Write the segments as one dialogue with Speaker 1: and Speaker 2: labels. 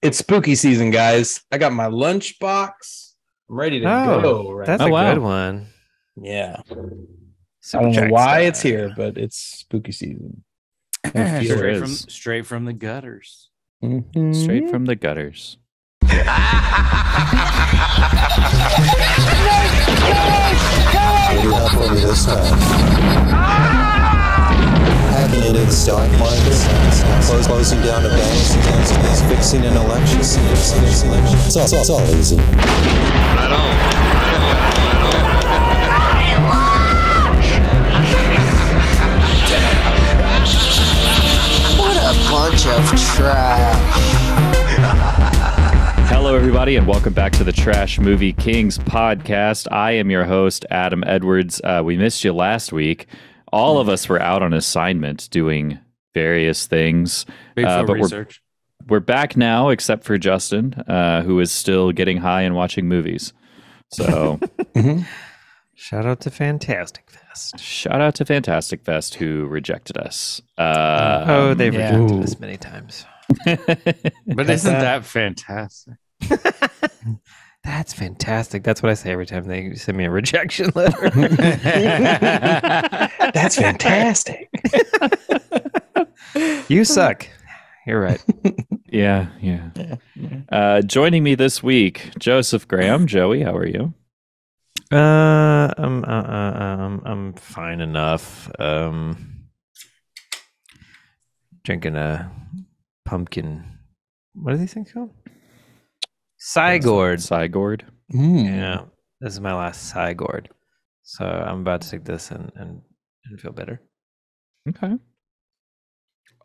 Speaker 1: It's spooky season, guys. I got my lunch box. I'm ready to go. Right
Speaker 2: That's
Speaker 1: now.
Speaker 2: a good one.
Speaker 1: Yeah.
Speaker 2: Super
Speaker 1: I don't know
Speaker 2: Jack
Speaker 1: why
Speaker 2: style.
Speaker 1: it's here, but it's spooky season.
Speaker 3: Straight from the gutters.
Speaker 1: Mhm.
Speaker 4: Straight from the gutters.
Speaker 5: What do you have for me this time? Hacking into the stock market, closing down a bank, fixing an election. It's all easy.
Speaker 6: What a bunch of trash.
Speaker 4: Hello, everybody, and welcome back to the Trash Movie Kings podcast. I am your host, Adam Edwards. We missed you last week. All of us were out on assignment doing various things.
Speaker 3: But research.
Speaker 4: We're back now, except for Justin, who is still getting high and watching movies. So,
Speaker 2: Shout out to Fantastic Fest.
Speaker 4: shout out to Fantastic Fest, who rejected us.
Speaker 2: They've
Speaker 3: yeah.
Speaker 2: rejected us many times.
Speaker 3: But isn't that fantastic?
Speaker 2: That's fantastic. That's what I say every time they send me a rejection letter.
Speaker 1: That's fantastic.
Speaker 2: You suck. You're right.
Speaker 4: Yeah. Joining me this week, Joseph Graham. Joey, how are you?
Speaker 2: I'm fine enough. Drinking a pumpkin. What are these things called? Sigurd.
Speaker 4: Sigurd.
Speaker 2: Yeah, this is my last Sigurd. So I'm about to take this and feel better.
Speaker 4: Okay.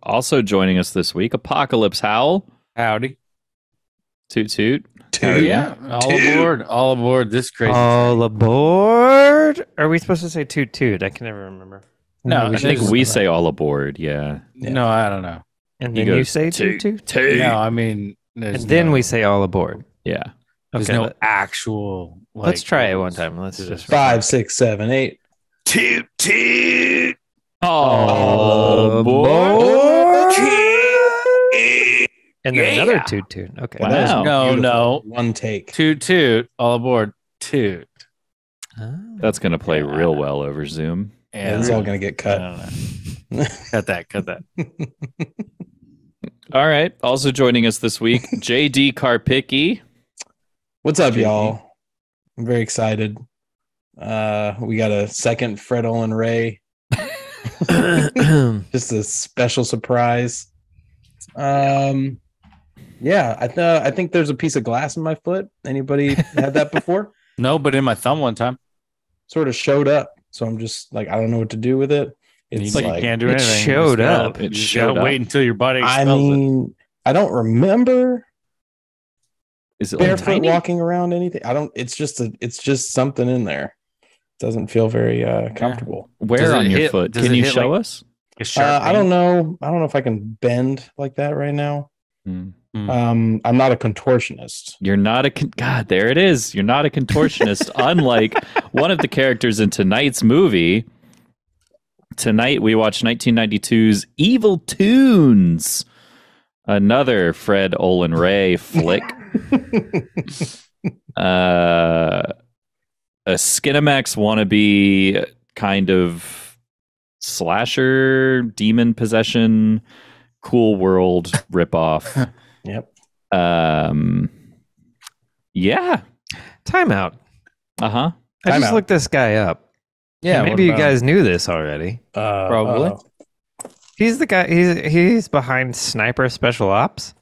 Speaker 4: Also joining us this week, Apocalypse Howl.
Speaker 3: Howdy.
Speaker 4: Toot toot.
Speaker 3: Yeah. All aboard this crazy.
Speaker 2: All aboard! Are we supposed to say toot toot? I can never remember.
Speaker 3: No,
Speaker 4: I think we say all aboard. Yeah.
Speaker 3: No, I don't know.
Speaker 2: And
Speaker 4: He
Speaker 2: then you
Speaker 4: goes,
Speaker 2: say toot toot?
Speaker 4: Toot.
Speaker 3: No, I mean,
Speaker 2: And then we say all aboard.
Speaker 4: Yeah.
Speaker 3: there's
Speaker 2: Okay,
Speaker 3: no actual.
Speaker 2: let's try it one
Speaker 3: rules
Speaker 2: time. Let's
Speaker 3: to
Speaker 2: just
Speaker 3: this.
Speaker 1: 5, 6, 7, 8.
Speaker 4: Toot toot.
Speaker 2: All
Speaker 4: aboard.
Speaker 2: And then another toot toot. Okay.
Speaker 4: Wow.
Speaker 1: That was
Speaker 3: No,
Speaker 1: beautiful.
Speaker 3: no.
Speaker 1: One take.
Speaker 3: Toot toot. All aboard. Toot.
Speaker 2: Ah.
Speaker 4: That's going to play real well over Zoom.
Speaker 1: Yeah, this is all going to get
Speaker 3: I
Speaker 1: cut.
Speaker 3: don't know. Cut that.
Speaker 4: All right. Also joining us this week, JD Karpicki.
Speaker 1: What's up,
Speaker 4: JD?
Speaker 1: y'all? I'm very excited. We got a second Fred Olin Ray. Just a special surprise. Yeah, I think there's a piece of glass in my foot. Anybody had that before?
Speaker 3: No, but in my thumb one time.
Speaker 1: Sort of showed up, so I'm just like, I don't know what to do with it. It's
Speaker 3: you
Speaker 1: like,
Speaker 3: can't do
Speaker 2: it
Speaker 3: anything.
Speaker 2: showed
Speaker 3: You just gotta-
Speaker 2: up.
Speaker 3: You
Speaker 4: It
Speaker 3: just
Speaker 4: showed
Speaker 3: gotta
Speaker 4: up.
Speaker 3: wait until your body
Speaker 1: I
Speaker 3: expels it.
Speaker 1: mean, I don't remember
Speaker 4: Is it like
Speaker 1: barefoot
Speaker 4: tiny?
Speaker 1: walking around anything. I don't. It's just something in there. Doesn't feel very comfortable.
Speaker 4: Where
Speaker 3: Does it
Speaker 4: on your
Speaker 3: hit-
Speaker 4: foot?
Speaker 3: does
Speaker 4: Can
Speaker 3: it
Speaker 4: you
Speaker 3: hit
Speaker 4: show
Speaker 3: like-
Speaker 4: us?
Speaker 3: A sharp
Speaker 1: I don't know. I don't know if I can bend like that right now.
Speaker 4: Hmm.
Speaker 1: I'm not a contortionist.
Speaker 4: You're not a God. There it is. You're not a contortionist. Unlike one of the characters in tonight's movie. Tonight we watched 1992's Evil Toons, another Fred Olin Ray flick. A Skinamax wannabe kind of slasher, demon possession, cool world ripoff.
Speaker 1: Yep.
Speaker 4: Yeah.
Speaker 2: Timeout.
Speaker 4: Uh-huh.
Speaker 2: I just
Speaker 1: Timeout.
Speaker 2: looked this guy up.
Speaker 3: Yeah,
Speaker 2: And
Speaker 3: what
Speaker 2: maybe you
Speaker 3: about-
Speaker 2: guys knew this already.
Speaker 3: Probably.
Speaker 2: He's the guy. He's behind Sniper Special Ops.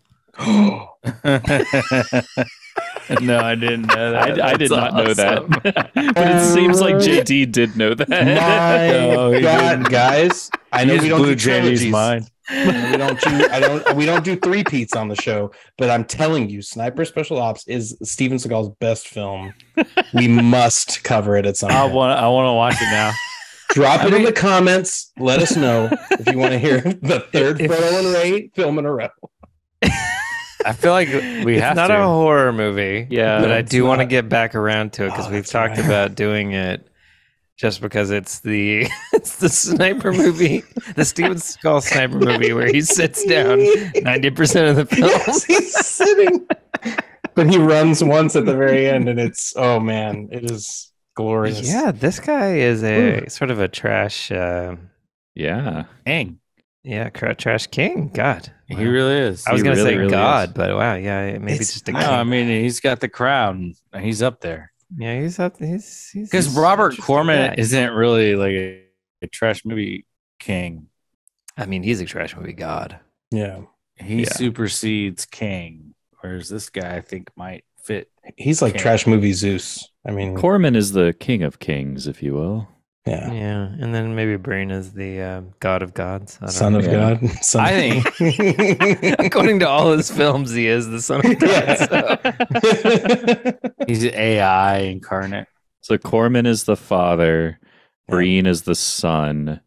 Speaker 3: No, I didn't know that.
Speaker 4: I did
Speaker 3: That's
Speaker 4: not know
Speaker 3: awesome.
Speaker 4: that. But it seems like JD did know that.
Speaker 1: My
Speaker 3: No, he
Speaker 1: God,
Speaker 3: didn't.
Speaker 1: guys! I know
Speaker 3: You
Speaker 1: we
Speaker 3: just
Speaker 1: don't
Speaker 3: blew
Speaker 1: do
Speaker 3: JD's
Speaker 1: trilogies.
Speaker 3: mind.
Speaker 1: We don't do. We don't do three peats on the show. But I'm telling you, Sniper Special Ops is Steven Seagal's best film. We must cover it at some
Speaker 3: I
Speaker 1: point.
Speaker 3: want to watch it now.
Speaker 1: Drop it in the comments. Let us know if you want to hear the third Fred Olin Ray film in a row.
Speaker 3: I feel like we
Speaker 2: It's
Speaker 3: have
Speaker 2: not
Speaker 3: to.
Speaker 2: a horror movie.
Speaker 4: Yeah,
Speaker 2: but I
Speaker 1: it's
Speaker 2: do want to
Speaker 1: not.
Speaker 2: get back around to it because
Speaker 1: Oh,
Speaker 2: we've
Speaker 1: that's
Speaker 2: talked
Speaker 1: right.
Speaker 2: about doing it just because it's the sniper movie, the Steven Seagal sniper movie where he sits down 90% of the film.
Speaker 1: Yes, he's sitting. But he runs once at the very end, and it's, oh man, it is glorious.
Speaker 2: Yeah, this guy is a sort of a trash.
Speaker 4: Yeah.
Speaker 3: Dang.
Speaker 2: Trash king. God,
Speaker 3: He really is.
Speaker 2: I was
Speaker 4: He
Speaker 2: gonna
Speaker 4: really,
Speaker 2: say
Speaker 4: really
Speaker 2: God,
Speaker 4: is.
Speaker 2: but wow, yeah, maybe
Speaker 1: It's-
Speaker 2: just a
Speaker 3: No,
Speaker 2: king.
Speaker 3: I mean he's got the crown. He's up there.
Speaker 2: Yeah, he's up. He's
Speaker 3: Because
Speaker 2: he's
Speaker 3: Robert
Speaker 2: interesting
Speaker 3: Corman
Speaker 2: guy.
Speaker 3: isn't really like a trash movie king.
Speaker 2: I mean, he's a trash movie god.
Speaker 1: Yeah.
Speaker 3: He
Speaker 4: Yeah.
Speaker 3: supersedes King, whereas this guy I think might fit.
Speaker 1: He's like
Speaker 3: Okay.
Speaker 1: trash movie Zeus. I mean,
Speaker 4: Corman is the king of kings, if you will.
Speaker 1: yeah.
Speaker 2: Yeah, and then maybe Brain is the god of gods. I don't
Speaker 1: Son
Speaker 2: know.
Speaker 1: of
Speaker 4: Yeah.
Speaker 1: God. Son
Speaker 3: I
Speaker 1: of
Speaker 3: think-
Speaker 2: According to all his films, he is the son of God. So.
Speaker 3: He's an AI incarnate.
Speaker 4: So Corman is the father, Breen is the son,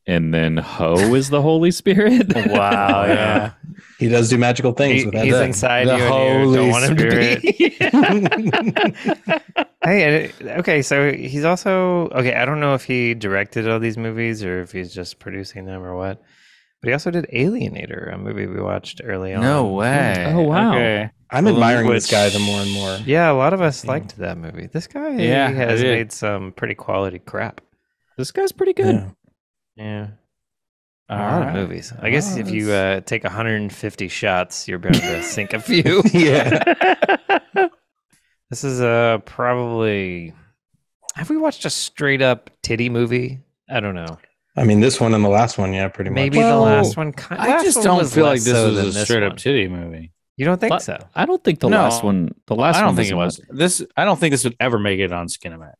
Speaker 4: and then Ho is the Holy Spirit.
Speaker 3: Wow, yeah.
Speaker 1: He does do magical things with that.
Speaker 2: He's
Speaker 3: The-
Speaker 2: inside
Speaker 3: the
Speaker 2: you, and you
Speaker 3: Holy
Speaker 2: don't want him to be. Hey, okay, so he's also okay. I don't know if he directed all these movies or if he's just producing them or what. But he also did Alienator, a movie we watched early on.
Speaker 3: No way.
Speaker 4: Oh, wow.
Speaker 3: Okay.
Speaker 1: I'm admiring this
Speaker 2: Which-
Speaker 1: guy the more and more.
Speaker 2: Yeah, a lot of us liked that movie. This guy
Speaker 3: Yeah, I
Speaker 2: has
Speaker 3: did.
Speaker 2: made some pretty quality crap.
Speaker 4: This guy's pretty good.
Speaker 1: Yeah.
Speaker 2: Yeah.
Speaker 3: All
Speaker 2: A lot
Speaker 3: right.
Speaker 2: of movies. I guess
Speaker 3: Oh,
Speaker 2: if you
Speaker 3: that's-
Speaker 2: take 150 shots, you're bound to sink a few.
Speaker 1: Yeah.
Speaker 2: This is probably. Have we watched a straight up titty movie? I don't know.
Speaker 1: I mean, this one and the last one, yeah, pretty much.
Speaker 2: Maybe
Speaker 3: Well,
Speaker 2: the last one.
Speaker 3: I just don't feel like this was a straight up titty movie.
Speaker 2: You don't think
Speaker 4: But
Speaker 2: so?
Speaker 4: I don't think the
Speaker 3: No.
Speaker 4: last one. The last
Speaker 3: I
Speaker 4: one
Speaker 3: don't think it
Speaker 4: not-
Speaker 3: was. This I don't think this would ever make it on Skinamax.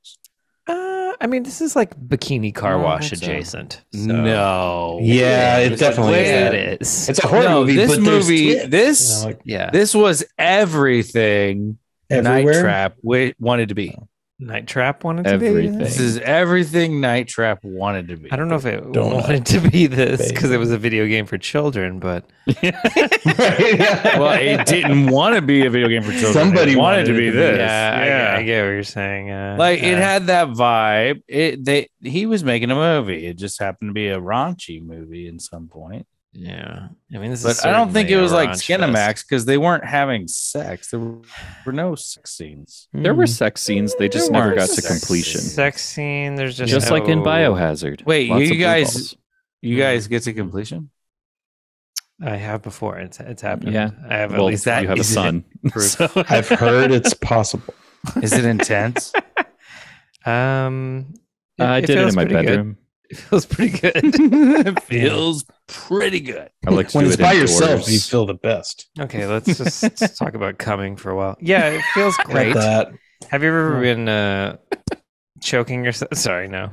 Speaker 2: I mean, this is like bikini car
Speaker 3: I don't
Speaker 2: wash
Speaker 3: think so.
Speaker 2: adjacent. So.
Speaker 3: No.
Speaker 1: Yeah, it
Speaker 3: It's
Speaker 1: definitely
Speaker 3: way-
Speaker 1: is.
Speaker 2: Yeah,
Speaker 1: that.
Speaker 2: it is.
Speaker 1: It's a horror
Speaker 3: No,
Speaker 1: movie,
Speaker 3: this
Speaker 1: but there's
Speaker 3: movie-
Speaker 1: tits,
Speaker 3: this-
Speaker 1: you know, like
Speaker 2: Yeah.
Speaker 3: This was everything Night
Speaker 1: everywhere.
Speaker 3: Trap wanted to be.
Speaker 2: Night Trap wanted to
Speaker 4: Everything.
Speaker 2: be.
Speaker 3: This is everything Night Trap wanted to be.
Speaker 2: I don't know if it
Speaker 1: Donut.
Speaker 2: wanted to be this because it
Speaker 1: Bacon.
Speaker 2: was a video game for children, but
Speaker 3: Well, it didn't want to be a video game for children.
Speaker 1: Somebody
Speaker 3: it wanted to
Speaker 1: wanted
Speaker 3: be
Speaker 1: it to be.
Speaker 3: this.
Speaker 2: yeah, I get what you're saying.
Speaker 3: Like it had that vibe. He was making a movie. It just happened to be a raunchy movie at some point.
Speaker 2: yeah. I mean, this is.
Speaker 3: But I don't think it
Speaker 2: certainly
Speaker 3: was
Speaker 2: a
Speaker 3: like
Speaker 2: raunch
Speaker 3: Skinamax
Speaker 2: fest.
Speaker 3: because they weren't having sex. There were no sex scenes.
Speaker 4: There were sex scenes. They just
Speaker 3: There
Speaker 4: never
Speaker 3: weren't
Speaker 4: got to
Speaker 3: sex
Speaker 4: completion.
Speaker 2: Sex scene. There's just
Speaker 4: Just like in
Speaker 2: no-
Speaker 4: Biohazard.
Speaker 3: Wait,
Speaker 4: Lots
Speaker 3: you
Speaker 4: of blue
Speaker 3: guys-
Speaker 4: balls.
Speaker 3: You guys get to completion?
Speaker 2: I have before. It's happened.
Speaker 4: Yeah.
Speaker 2: I have
Speaker 4: Well,
Speaker 2: at least
Speaker 3: that-
Speaker 4: you have a
Speaker 3: is it-
Speaker 4: son.
Speaker 2: proof.
Speaker 4: So-
Speaker 1: I've heard it's possible.
Speaker 3: Is it intense?
Speaker 4: I did it
Speaker 2: feels
Speaker 4: in my
Speaker 2: pretty good.
Speaker 4: bedroom.
Speaker 2: It feels pretty good.
Speaker 3: It feels pretty good.
Speaker 4: I like to
Speaker 1: When
Speaker 4: do
Speaker 1: it's
Speaker 4: it
Speaker 1: by
Speaker 4: indoors.
Speaker 1: yourself, you feel the best.
Speaker 2: Okay, let's just talk about coming for a while. Yeah, it feels
Speaker 1: Got
Speaker 2: great.
Speaker 1: that.
Speaker 2: Have you ever been choking yourself? Sorry, no.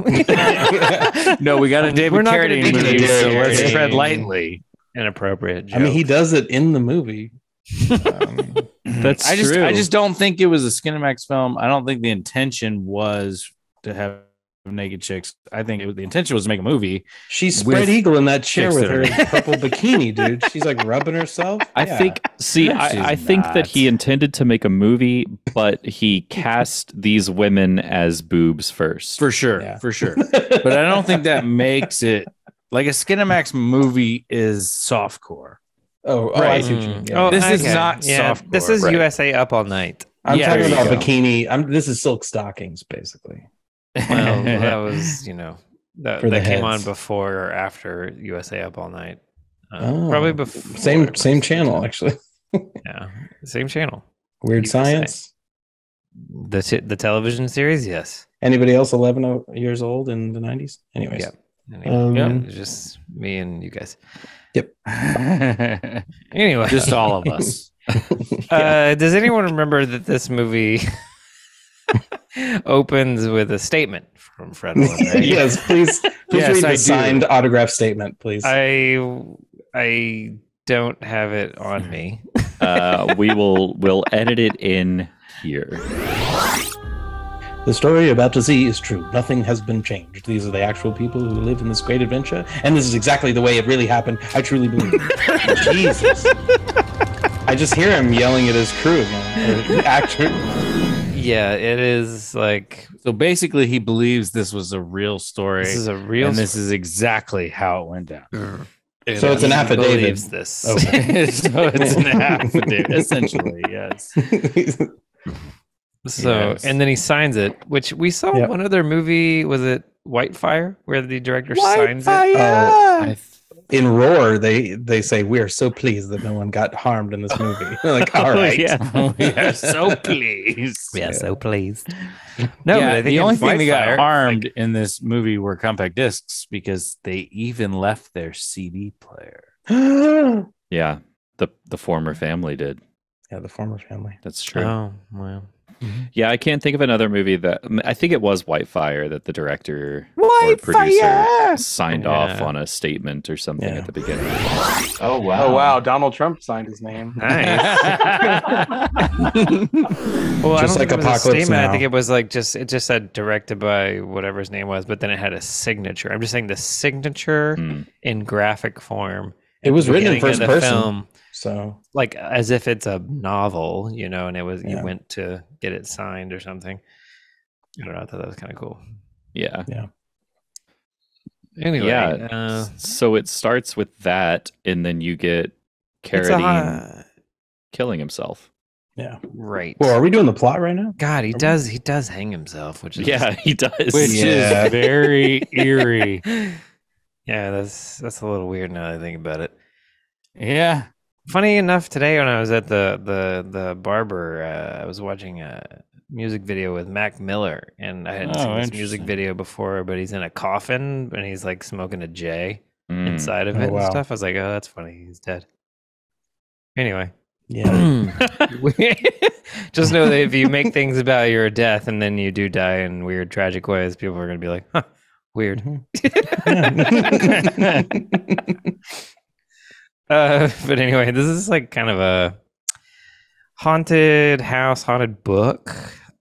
Speaker 3: No, we got a David
Speaker 2: We're not gonna
Speaker 3: Carradine
Speaker 2: be
Speaker 3: movie,
Speaker 1: David
Speaker 3: so let's
Speaker 2: Carradine.
Speaker 3: tread lightly.
Speaker 2: Inappropriate.
Speaker 1: I mean, he
Speaker 2: joke.
Speaker 1: does it in the movie.
Speaker 4: That's
Speaker 3: I
Speaker 4: true.
Speaker 3: just don't think it was a Skinamax film. I don't think the intention was to have naked chicks. I think the intention was to make a movie.
Speaker 1: She's spread
Speaker 3: With
Speaker 1: eagle in that chair
Speaker 3: chicks
Speaker 1: with
Speaker 3: that
Speaker 1: her purple bikini, dude. She's like rubbing herself.
Speaker 4: I
Speaker 1: Yeah.
Speaker 4: think. See,
Speaker 3: She's
Speaker 4: I think that
Speaker 3: not.
Speaker 4: he intended to make a movie, but he cast these women as boobs first.
Speaker 3: For sure.
Speaker 1: Yeah.
Speaker 3: For sure. But I don't think that makes it like a Skinamax movie is softcore.
Speaker 1: Oh, I see what you mean. Yeah.
Speaker 3: This is
Speaker 2: okay.
Speaker 3: not
Speaker 2: This
Speaker 3: softcore.
Speaker 2: is
Speaker 4: Right.
Speaker 2: USA Up All Night.
Speaker 1: I'm
Speaker 3: Yeah,
Speaker 1: talking
Speaker 3: there you
Speaker 1: about
Speaker 3: go.
Speaker 1: bikini. This is silk stockings, basically.
Speaker 2: Well, that was that
Speaker 1: For the
Speaker 2: came on
Speaker 1: heads.
Speaker 2: before or after USA Up All Night.
Speaker 1: Oh.
Speaker 2: Probably before.
Speaker 1: Same channel, actually.
Speaker 2: Yeah, same channel.
Speaker 1: Weird
Speaker 2: You could say.
Speaker 1: Science.
Speaker 2: The television series, yes.
Speaker 1: Anybody else 11 years old in the 90s? Anyways.
Speaker 2: Yep. Anyway,
Speaker 1: Um,
Speaker 2: it was just me and you guys.
Speaker 3: Just
Speaker 2: Anyway,
Speaker 3: all of us.
Speaker 2: does anyone remember that this movie opens with a statement from Fred Willard?
Speaker 1: Yes, please
Speaker 3: Yes,
Speaker 1: read
Speaker 3: I
Speaker 1: the
Speaker 3: do.
Speaker 1: signed autograph statement, please.
Speaker 2: I don't have it on me.
Speaker 4: We'll edit it in here.
Speaker 1: The story you're about to see is true. Nothing has been changed. These are the actual people who live in this great adventure, and this is exactly the way it really happened. I truly believe it. Jesus. I just hear him yelling at his crew, man. Or actor.
Speaker 2: Yeah, it is like
Speaker 3: So basically, he believes this was a real story.
Speaker 2: this is a real.
Speaker 3: and this is exactly how it went down.
Speaker 1: So it's an
Speaker 2: He
Speaker 1: affidavit.
Speaker 2: believes this.
Speaker 1: Okay.
Speaker 3: So it's an affidavit, essentially. Yes.
Speaker 2: So
Speaker 3: Yes.
Speaker 2: and then he signs it, which we saw
Speaker 1: Yep.
Speaker 2: one other movie. Was it Whitefire, where the director signs it?
Speaker 1: Oh, in Roar, they say we are so pleased that no one got harmed in this movie. Like, all right,
Speaker 3: Oh, we are so pleased.
Speaker 2: We are so pleased. No,
Speaker 3: Yeah,
Speaker 2: but I think
Speaker 3: the
Speaker 2: in
Speaker 3: only thing that got
Speaker 2: Whitefire,
Speaker 3: harmed in this movie were compact discs because they even left their CD player.
Speaker 4: Yeah, the former family did.
Speaker 1: Yeah, the former family.
Speaker 4: That's true.
Speaker 2: Oh well.
Speaker 4: Yeah, I can't think of another movie that I think it was Whitefire that the director or producer signed off
Speaker 2: Yeah.
Speaker 4: on a statement or something
Speaker 1: Yeah.
Speaker 4: at the beginning.
Speaker 3: Oh
Speaker 1: Oh wow, Donald Trump signed his name.
Speaker 2: Nice. Well, I
Speaker 1: Just
Speaker 2: don't
Speaker 1: like
Speaker 2: think it was a
Speaker 1: Apocalypse
Speaker 2: statement.
Speaker 1: Now.
Speaker 2: I think it was like it just said directed by whatever his name was, but then it had a signature. I'm just saying the signature
Speaker 4: Mm.
Speaker 2: in graphic form.
Speaker 1: It was written in
Speaker 2: beginning
Speaker 1: first
Speaker 2: of the
Speaker 1: person.
Speaker 2: film,
Speaker 1: So
Speaker 2: like as if it's a novel, you know, and it was you
Speaker 1: Yeah.
Speaker 2: went to get it signed or something. I don't know. I thought that was kind of cool.
Speaker 4: Yeah.
Speaker 2: Anyway,
Speaker 4: Yeah. So it starts with that, and then you get
Speaker 2: it's a
Speaker 4: Carradine killing himself.
Speaker 1: yeah.
Speaker 2: right.
Speaker 1: Well, are we doing the plot right now?
Speaker 2: God, he does hang himself, which is
Speaker 4: Yeah, he does.
Speaker 3: Which
Speaker 1: Yeah.
Speaker 3: is very eerie.
Speaker 2: yeah, that's a little weird now that I think about it.
Speaker 3: Yeah.
Speaker 2: Funny enough, today when I was at the barber, I was watching a music video with Mac Miller, and I hadn't
Speaker 3: Oh,
Speaker 2: seen this music
Speaker 3: interesting.
Speaker 2: video before. But he's in a coffin and he's like smoking a J
Speaker 4: Mm.
Speaker 2: inside of
Speaker 1: Oh,
Speaker 2: it
Speaker 1: wow.
Speaker 2: and stuff. I was like, oh, that's funny. He's dead. Anyway,
Speaker 1: Yeah.
Speaker 2: just know that if you make things about your death and then you do die in weird, tragic ways, people are gonna be like, huh, weird. But anyway, this is like kind of a haunted house, haunted book,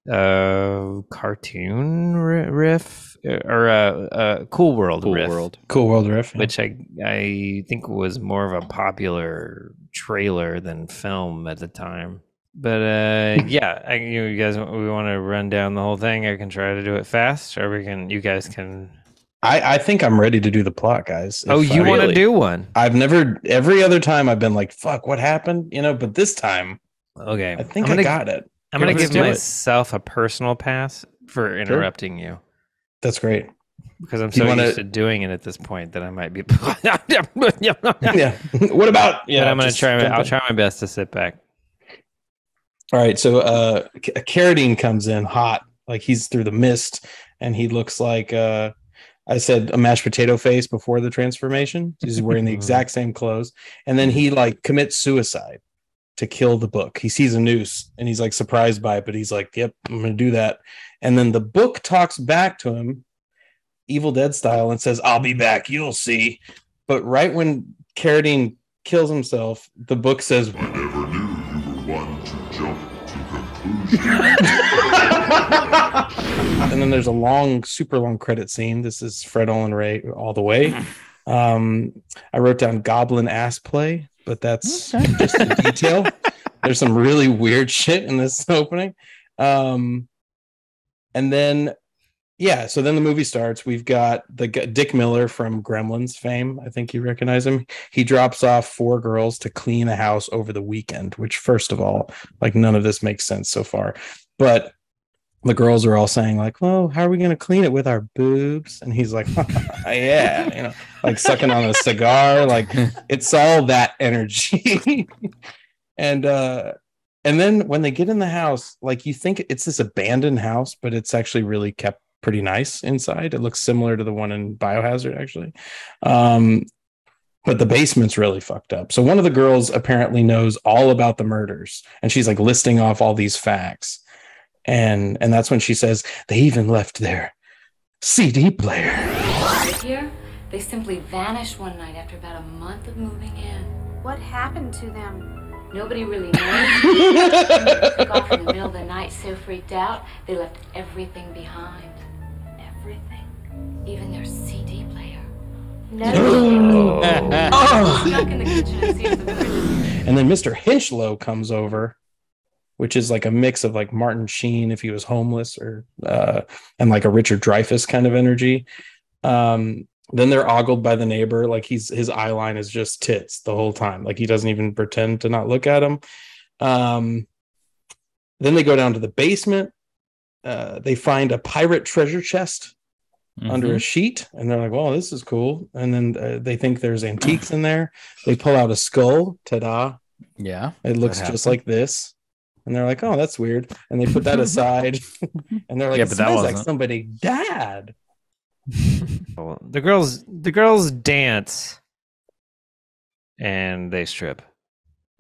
Speaker 2: cartoon riff, or a Cool World
Speaker 4: Cool
Speaker 2: riff,
Speaker 4: World.
Speaker 1: Cool World Riff. Yeah.
Speaker 2: which I think was more of a popular trailer than film at the time. But yeah, you guys, we want to run down the whole thing. I can try to do it fast, or you guys can.
Speaker 1: I think I'm ready to do the plot, guys.
Speaker 2: Oh,
Speaker 1: If
Speaker 2: you
Speaker 1: I-
Speaker 2: want to
Speaker 4: Really?
Speaker 2: do one?
Speaker 1: I've never. Every other time I've been like, "Fuck, what happened?" You know. But this time,
Speaker 2: Okay,
Speaker 1: I think
Speaker 2: I'm
Speaker 1: I
Speaker 2: gonna,
Speaker 1: got it.
Speaker 2: I'm gonna
Speaker 4: Let's
Speaker 2: give
Speaker 4: do it.
Speaker 2: myself a personal pass for interrupting you.
Speaker 1: That's great.
Speaker 2: Because I'm
Speaker 1: Do you
Speaker 2: so
Speaker 1: wanna-
Speaker 2: used to doing it at this point that I might be.
Speaker 1: Yeah. What about? Yeah.
Speaker 2: but I'm gonna
Speaker 1: just
Speaker 2: try.
Speaker 1: jump
Speaker 2: I'll
Speaker 1: in.
Speaker 2: try my best to sit back.
Speaker 1: All right. So Carradine comes in hot, like he's through the mist, and he looks like I said a mashed potato face before the transformation. He's wearing the exact same clothes, and then he like commits suicide to kill the book. He sees a noose and he's like surprised by it, but he's like, "Yep, I'm gonna do that." And then the book talks back to him, Evil Dead style, and says, "I'll be back. You'll see." But right when Carradine kills himself, the book says, and then there's a long, super long credit scene. This is Fred Olin Ray all the way. I wrote down goblin ass play, but that's just a detail. There's some really weird shit in this opening. And then, yeah, so then the movie starts. We've got Dick Miller from Gremlins fame. I think you recognize him. He drops off 4 girls to clean a house over the weekend, which, first of all, like none of this makes sense so far. But the girls are all saying like, "Well, how are we going to clean it with our boobs?" And he's like, "Yeah," you know, like sucking on a cigar. Like it's all that energy. And then when they get in the house, like you think it's this abandoned house, but it's actually really kept pretty nice inside. It looks similar to the one in Biohazard, actually. But the basement's really fucked up. So one of the girls apparently knows all about the murders, and she's like listing off all these facts. And that's when she says, "They even left their CD player."
Speaker 7: Here, they simply vanished one night after about a month of moving in.
Speaker 8: What happened to them?
Speaker 7: Nobody really knows. They took off in the middle of the night, so freaked out, they left everything behind. Everything. Even their CD player.
Speaker 8: No.
Speaker 7: Stuck in the kitchen and see if the fridge is
Speaker 1: And then Mr. Hinchlow comes over which is like a mix of like Martin Sheen if he was homeless, or and like a Richard Dreyfuss kind of energy. Then they're ogled by the neighbor, like his eye line is just tits the whole time, like he doesn't even pretend to not look at him. Then they go down to the basement. They find a pirate treasure chest under a sheet, and they're like, well, this is cool. And then they think there's antiques in there. They pull out a skull. Ta-da.
Speaker 3: Yeah,
Speaker 1: it looks just like this. And they're like, oh, that's weird. And they put that aside. And they're like, it smells like somebody died.
Speaker 2: Well, the girls dance and they strip.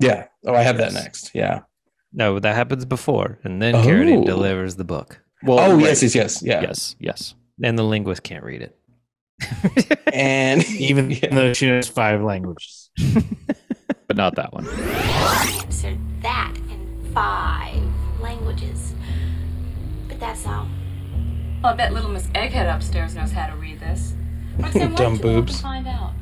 Speaker 1: Yeah. Oh, I have that next. Yeah.
Speaker 2: No, that happens before, and then Carradine delivers the book.
Speaker 1: Well, yes. Yeah.
Speaker 4: Yes.
Speaker 2: And the linguist can't read it.
Speaker 1: And
Speaker 3: even though she knows 5 languages.
Speaker 4: But not that one.
Speaker 7: Answered that in 5 languages. But that's all.
Speaker 8: Oh, I bet little Miss Egghead upstairs knows how to read this.
Speaker 1: Dumb boobs.
Speaker 8: Find out.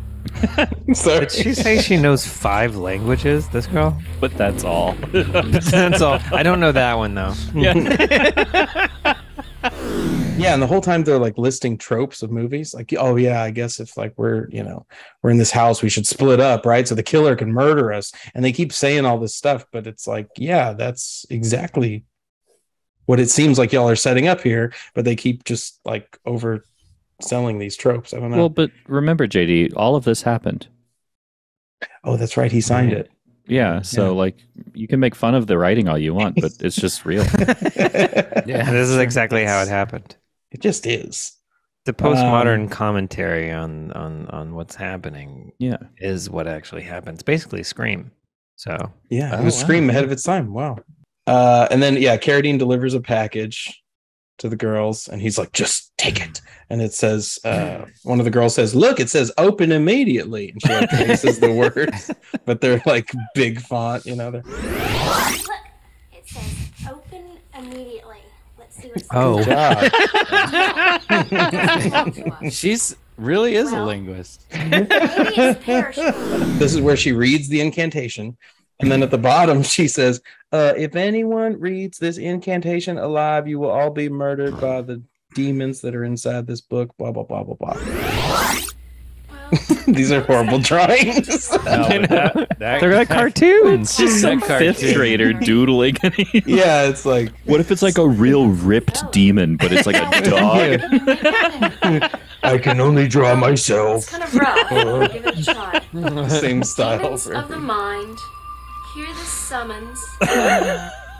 Speaker 2: Did she say she knows 5 languages, this girl?
Speaker 4: But that's all.
Speaker 2: That's all. I don't know that one, though.
Speaker 4: Yeah.
Speaker 1: Yeah, and the whole time they're like listing tropes of movies, like, oh yeah, I guess if like we're in this house, we should split up, right? So the killer can murder us. And they keep saying all this stuff, but it's like, yeah, that's exactly what it seems like y'all are setting up here, but they keep just like overselling these tropes. I don't know.
Speaker 4: Well, but remember, JD, all of this happened.
Speaker 1: Oh, that's right. He signed it.
Speaker 4: Yeah, so like you can make fun of the writing all you want, but it's just real.
Speaker 2: Yeah, this is exactly how it happened.
Speaker 1: It just is.
Speaker 2: The postmodern commentary on what's happening is what actually happens. Basically Scream. So
Speaker 1: yeah, it was Scream ahead of its time. Wow. And then Carradine delivers a package to the girls, and he's like, just take it. And it says, one of the girls says, look, it says open immediately. And she like traces the words, but they're like big font,
Speaker 7: Look, it says open immediately. Let's see what's
Speaker 3: She's really is a linguist.
Speaker 1: This is where she reads the incantation. And then at the bottom, she says, if anyone reads this incantation alive, you will all be murdered by the demons that are inside this book, blah, blah, blah, blah, blah. These are horrible drawings.
Speaker 2: They're like cartoons.
Speaker 4: It's just some 5th grader doodling.
Speaker 1: Yeah, it's like,
Speaker 4: what if it's like a real ripped demon, but it's like a dog?
Speaker 1: I can only draw myself.
Speaker 8: It's kind of rough. Give it a try.
Speaker 1: Same style.
Speaker 8: Demons of the mind, hear the summons.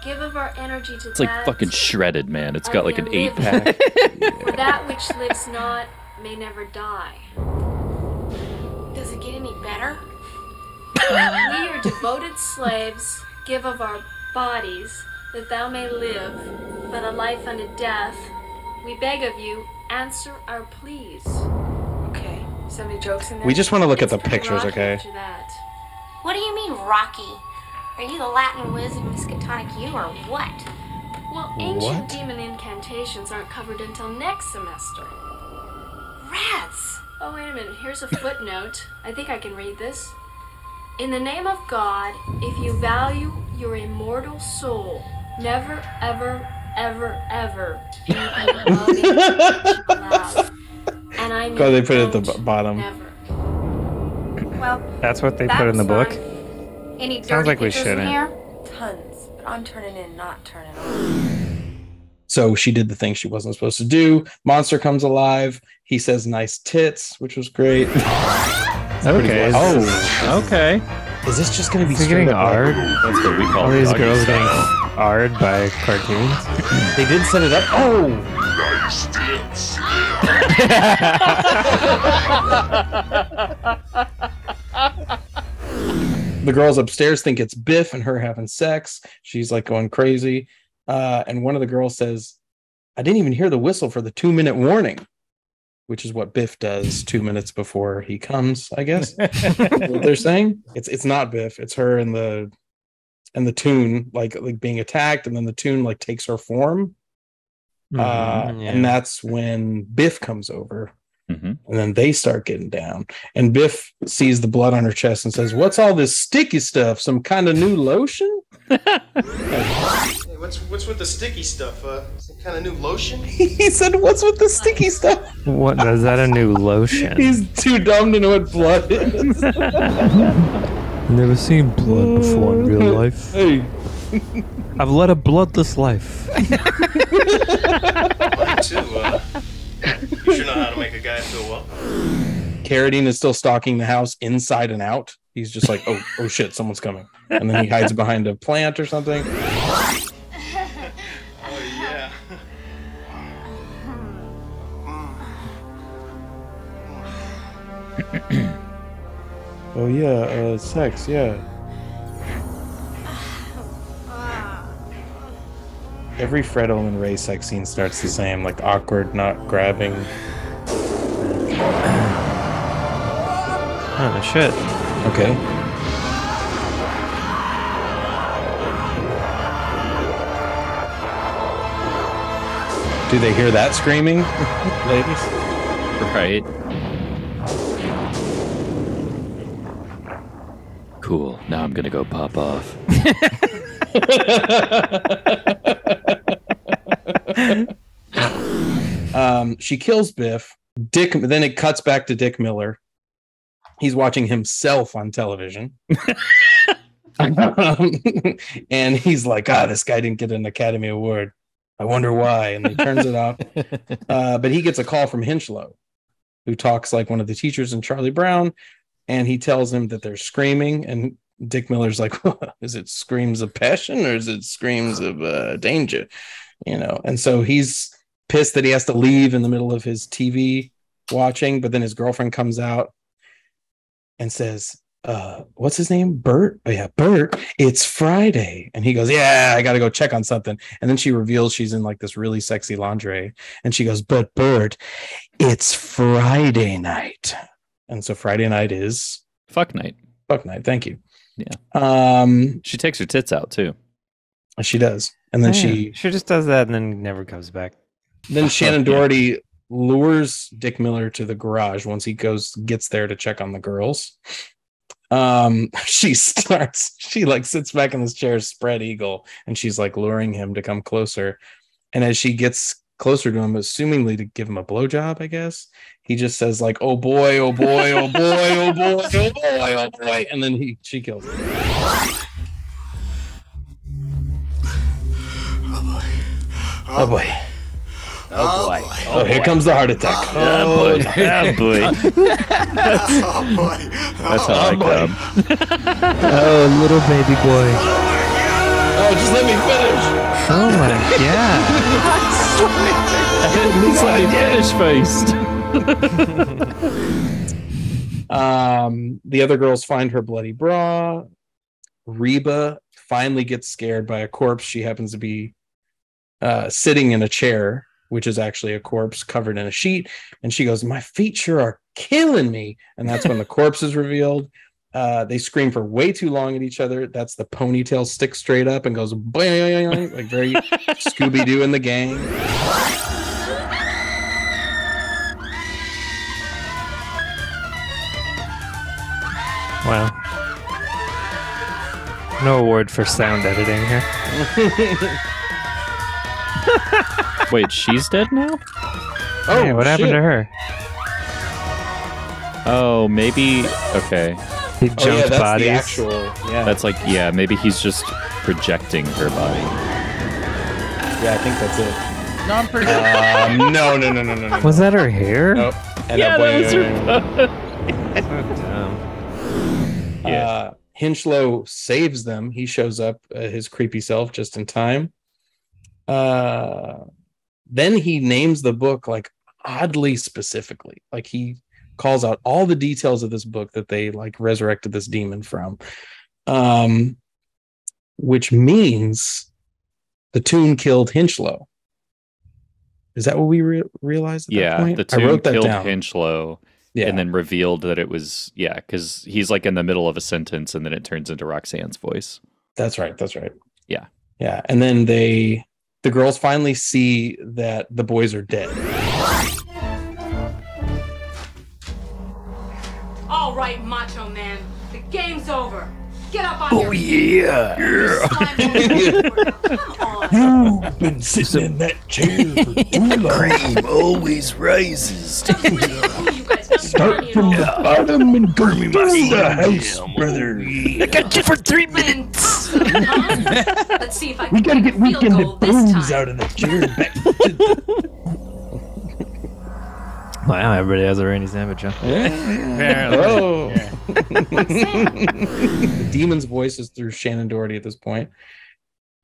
Speaker 8: Give of our energy to
Speaker 4: It's like fucking shredded, man. It's got like an 8-pack.
Speaker 8: For that which lives not may never die.
Speaker 7: Does it get any better?
Speaker 8: We, your devoted slaves, give of our bodies, that thou may live, but a life unto death. We beg of you, answer our pleas. Okay, so many jokes in there.
Speaker 1: We just want to look at the
Speaker 8: It's
Speaker 1: pictures,
Speaker 8: rocky
Speaker 1: okay?
Speaker 8: after that.
Speaker 7: What do you mean, Rocky? Are you the Latin whiz of Miskatonic U or what?
Speaker 8: Well, ancient demon incantations aren't covered until next semester.
Speaker 7: Rats!
Speaker 8: Oh, wait a minute. Here's a footnote. I think I can read this. In the name of God, if you value your immortal soul, never, ever, ever, ever be allowed. And I mean,
Speaker 1: They put it at the bottom.
Speaker 8: Never.
Speaker 7: Well,
Speaker 2: That's what they put in the book.
Speaker 7: any dirty
Speaker 2: Sounds like we
Speaker 7: pictures in
Speaker 2: shouldn't.
Speaker 7: here?
Speaker 8: Tons, but I'm turning in, not turning on.
Speaker 1: So she did the thing she wasn't supposed to do. Monster comes alive. He says nice tits, which was great.
Speaker 2: Okay.
Speaker 4: Okay.
Speaker 1: Is this just going to be
Speaker 2: Is he getting
Speaker 1: straight up
Speaker 2: ard?
Speaker 4: That's what we call
Speaker 2: All these
Speaker 4: doggy
Speaker 2: girls
Speaker 4: style.
Speaker 2: getting ard by cartoons.
Speaker 1: They did set it up. Oh! The girls upstairs think it's Biff and her having sex. She's like going crazy. And one of the girls says, I didn't even hear the whistle for the 2-minute warning, which is what Biff does 2 minutes before he comes, I guess. What they're saying. It's not Biff. It's her and the Toon like being attacked, and then the Toon like takes her form. And that's when Biff comes over. And then they start getting down, and Biff sees the blood on her chest and says, what's all this sticky stuff? Some kind of new lotion?
Speaker 9: What's with the sticky stuff? Some kind of new lotion?
Speaker 1: He said, "What's with the sticky stuff?"
Speaker 2: What is that? A new lotion?
Speaker 1: He's too dumb to know what blood is.
Speaker 2: Never seen blood before in real life.
Speaker 1: Hey.
Speaker 2: I've led a bloodless life.
Speaker 9: Mine too. You sure know how to make a guy feel welcome.
Speaker 1: Carradine is still stalking the house inside and out. He's just like, oh shit, someone's coming. And then he hides behind a plant or something.
Speaker 9: Oh, yeah.
Speaker 1: Oh, yeah, sex, yeah. Every Fred Olin Ray sex scene starts the same, like awkward, not grabbing.
Speaker 2: Oh, shit.
Speaker 1: Okay. Do they hear that screaming, ladies?
Speaker 4: Right. Cool. Now I'm gonna go pop off.
Speaker 1: She kills Biff. Then it cuts back to Dick Miller. He's watching himself on television. And he's like, this guy didn't get an Academy Award. I wonder why. And he turns it off. But he gets a call from Hinchlow, who talks like one of the teachers in Charlie Brown. And he tells him that they're screaming. And Dick Miller's like, is it screams of passion or is it screams of danger? And so he's pissed that he has to leave in the middle of his TV watching. But then his girlfriend comes out and says, what's his name? Bert? Oh yeah, Bert, it's Friday. And he goes, yeah, I gotta go check on something. And then she reveals she's in like this really sexy lingerie. And she goes, but Bert, it's Friday night. And so Friday night is
Speaker 4: fuck night.
Speaker 1: Fuck night, thank you.
Speaker 4: Yeah. She takes her tits out too.
Speaker 1: She does. And then she
Speaker 2: just does that and then never comes back.
Speaker 1: Then Shannon Doherty lures Dick Miller to the garage once he gets there to check on the girls. She sits back in this chair, spread eagle, and she's like luring him to come closer. And as she gets closer to him, assumingly to give him a blowjob, I guess, he just says like, oh boy, oh boy, oh boy, oh boy, oh boy, oh boy. And then she kills him. Oh boy.
Speaker 9: Oh boy.
Speaker 1: Oh, here comes the heart attack.
Speaker 4: Oh boy. That's how I come.
Speaker 2: Oh, little baby boy.
Speaker 1: Oh, just let me finish.
Speaker 2: Oh my god.
Speaker 4: At least let me finish first.
Speaker 1: The other girls find her bloody bra. Reba finally gets scared by a corpse. She happens to be sitting in a chair, which is actually a corpse covered in a sheet. And she goes, my feet sure are killing me. And that's when the corpse is revealed. They scream for way too long at each other. That's the ponytail sticks straight up and goes boing, like very Scooby-Doo and the Gang.
Speaker 2: Wow. No award for sound editing here.
Speaker 4: Wait, she's dead now?
Speaker 2: Oh, yeah, what happened to her?
Speaker 4: Oh, maybe. Okay.
Speaker 2: He jumped
Speaker 1: that's
Speaker 2: bodies.
Speaker 1: The actual,
Speaker 4: That's like, maybe he's just projecting her body.
Speaker 1: Yeah, I think that's it.
Speaker 3: No, I'm pretty
Speaker 1: No.
Speaker 2: Was that her hair?
Speaker 1: Nope.
Speaker 4: Yeah, that was her.
Speaker 2: So dumb.
Speaker 1: Hinchlow saves them. He shows up, his creepy self, just in time. Then he names the book like oddly specifically. Like he calls out all the details of this book that they like resurrected this demon from. Which means the Toon killed Hinchlow. Is that what we realized at that point?
Speaker 4: The Toon
Speaker 1: I wrote that
Speaker 4: killed
Speaker 1: down.
Speaker 4: Hinchlow.
Speaker 1: Yeah.
Speaker 4: And then revealed that it was, because he's like in the middle of a sentence and then it turns into Roxanne's voice.
Speaker 1: That's right.
Speaker 4: Yeah.
Speaker 1: Yeah. And then the girls finally see that the boys are dead.
Speaker 7: All right, Macho Man. The game's over. Get up on your
Speaker 2: yeah.
Speaker 7: Come on.
Speaker 1: You've been sitting in that chair for too long.
Speaker 6: Cream always rises.
Speaker 1: Start from the bottom and go through the house, brother.
Speaker 6: I got you for 3 minutes.
Speaker 8: Let's see if I can
Speaker 1: We gotta
Speaker 8: make
Speaker 1: get
Speaker 8: a field
Speaker 1: weekend
Speaker 8: goal this
Speaker 1: bones
Speaker 8: time.
Speaker 1: out of the chair.
Speaker 2: Wow, everybody has a Randy Savage, huh?
Speaker 1: Oh. The demon's voice is through Shannon Doherty at this point.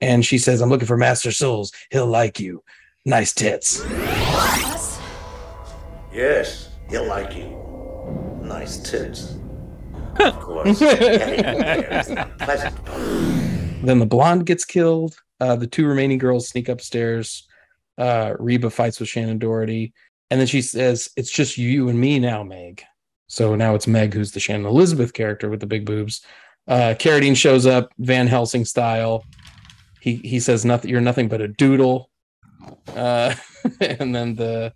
Speaker 1: And she says, I'm looking for Master Souls. He'll like you. Nice tits.
Speaker 9: Yes, he'll like you. Nice tits. Of course. Pleasant.
Speaker 1: Then the blonde gets killed. The two remaining girls sneak upstairs. Reba fights with Shannon Doherty. And then she says, it's just you and me now, Meg. So now it's Meg who's the Shannon Elizabeth character with the big boobs. Carradine shows up, Van Helsing style. He says, nothing. You're nothing but a doodle. And then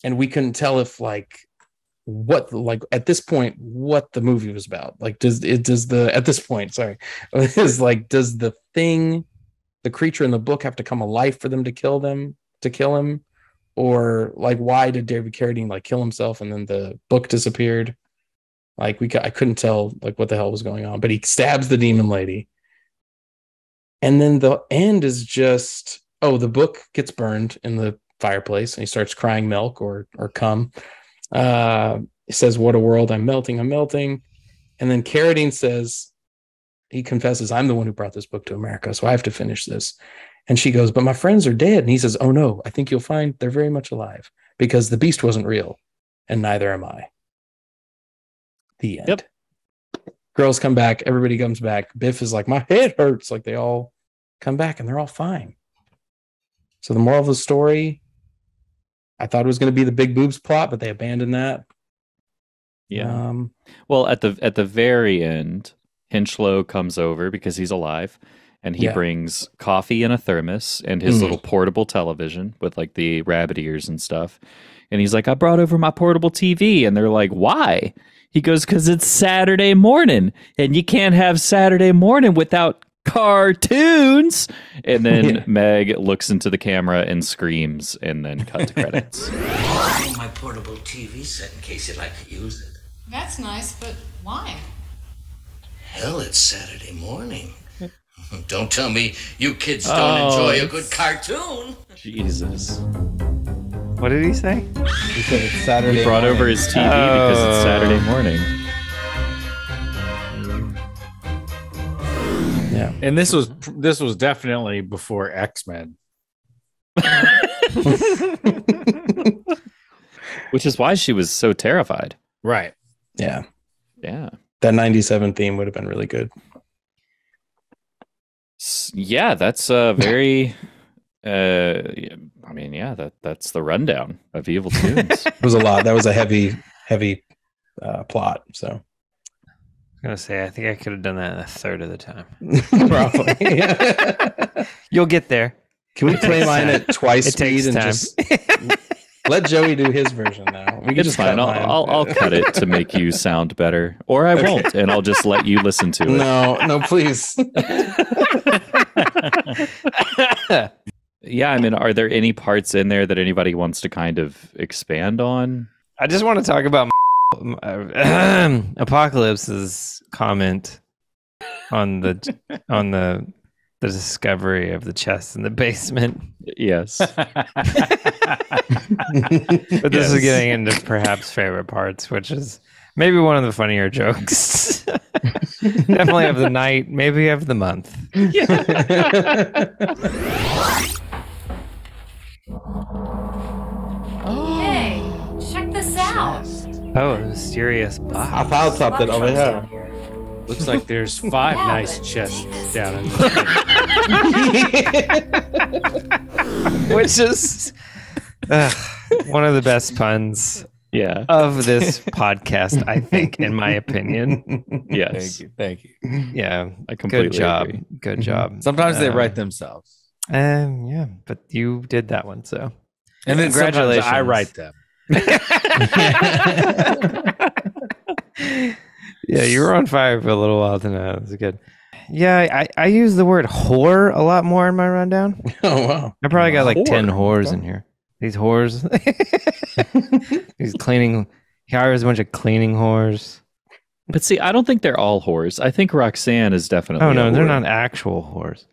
Speaker 1: and we couldn't tell if at this point what the movie was about. Like does the thing, the creature in the book, have to come alive for them to kill him? Or like, why did David Carradine like kill himself and then the book disappeared? Like I couldn't tell like what the hell was going on, but he stabs the demon lady. And then the end is just, the book gets burned in the fireplace and he starts crying milk or cum. He says, what a world, I'm melting. And then Carradine says, he confesses, I'm the one who brought this book to America, so I have to finish this. And she goes, but my friends are dead. And he says, oh no, I think you'll find they're very much alive because the beast wasn't real and neither am I. The end. Yep. Girls come back. Everybody comes back. Biff is like, my head hurts. Like they all come back and they're all fine. So the moral of the story, I thought it was going to be the big boobs plot, but they abandoned that.
Speaker 4: Yeah. Well, at the very end, Hinchlow comes over because he's alive. And he brings coffee in a thermos and his little portable television with like the rabbit ears and stuff. And he's like, I brought over my portable TV. And they're like, why? He goes, because it's Saturday morning and you can't have Saturday morning without cartoons. And then Meg looks into the camera and screams and then cut to credits.
Speaker 6: My portable TV set in case you'd like to use it.
Speaker 10: That's nice, but why?
Speaker 6: Hell, it's Saturday morning. Don't tell me you kids don't enjoy a good cartoon.
Speaker 4: Jesus.
Speaker 2: What did he say?
Speaker 1: He said it's Saturday.
Speaker 4: He brought over his TV because it's Saturday morning.
Speaker 1: Yeah.
Speaker 3: And this was definitely before X-Men.
Speaker 4: Which is why she was so terrified.
Speaker 3: Right.
Speaker 1: Yeah.
Speaker 4: Yeah.
Speaker 1: That 97 theme would have been really good.
Speaker 4: Yeah, that's very that's the rundown of Evil Tunes.
Speaker 1: It was a lot. That was a heavy plot. So
Speaker 2: I was gonna say, I think I could have done that in a third of the time.
Speaker 1: probably.
Speaker 2: You'll get there.
Speaker 1: Can we play mine at twice
Speaker 2: It
Speaker 1: speed
Speaker 2: takes
Speaker 1: and
Speaker 2: time.
Speaker 1: just let Joey do his version now? We can
Speaker 4: It's
Speaker 1: just
Speaker 4: fine.
Speaker 1: cut mine.
Speaker 4: I'll cut it to make you sound better, or I won't, and I'll just let you listen to it.
Speaker 1: No, please.
Speaker 4: Yeah, I mean, are there any parts in there that anybody wants to kind of expand on?
Speaker 2: I just want to talk about Apocalypse's comment on the discovery of the chest in the basement.
Speaker 4: Yes.
Speaker 2: But this is getting into perhaps favorite parts, which is maybe one of the funnier jokes. Definitely of the night, maybe of the month.
Speaker 7: Hey, check this out.
Speaker 2: Oh, a mysterious box.
Speaker 1: I found something over here.
Speaker 3: Looks like there's 5 nice chests down in there.
Speaker 2: Which is one of the best puns of this podcast, I think, in my opinion.
Speaker 4: Yes.
Speaker 3: Thank you.
Speaker 2: Yeah.
Speaker 4: I completely
Speaker 2: Good job.
Speaker 4: agree.
Speaker 2: Good job.
Speaker 3: Sometimes they write themselves.
Speaker 2: Yeah, but you did that one, so.
Speaker 3: And then sometimes
Speaker 2: Congratulations.
Speaker 3: I write them.
Speaker 2: Yeah, you were on fire for a little while tonight. That was good. I use the word whore a lot more in my rundown.
Speaker 1: Oh wow.
Speaker 2: I probably got like 10 whores
Speaker 1: Okay.
Speaker 2: in here. These whores. These cleaning. He hires a bunch of cleaning whores.
Speaker 4: But see, I don't think they're all whores. I think Roxanne is definitely.
Speaker 2: Oh no,
Speaker 4: a
Speaker 2: they're
Speaker 4: whore.
Speaker 2: not actual whores.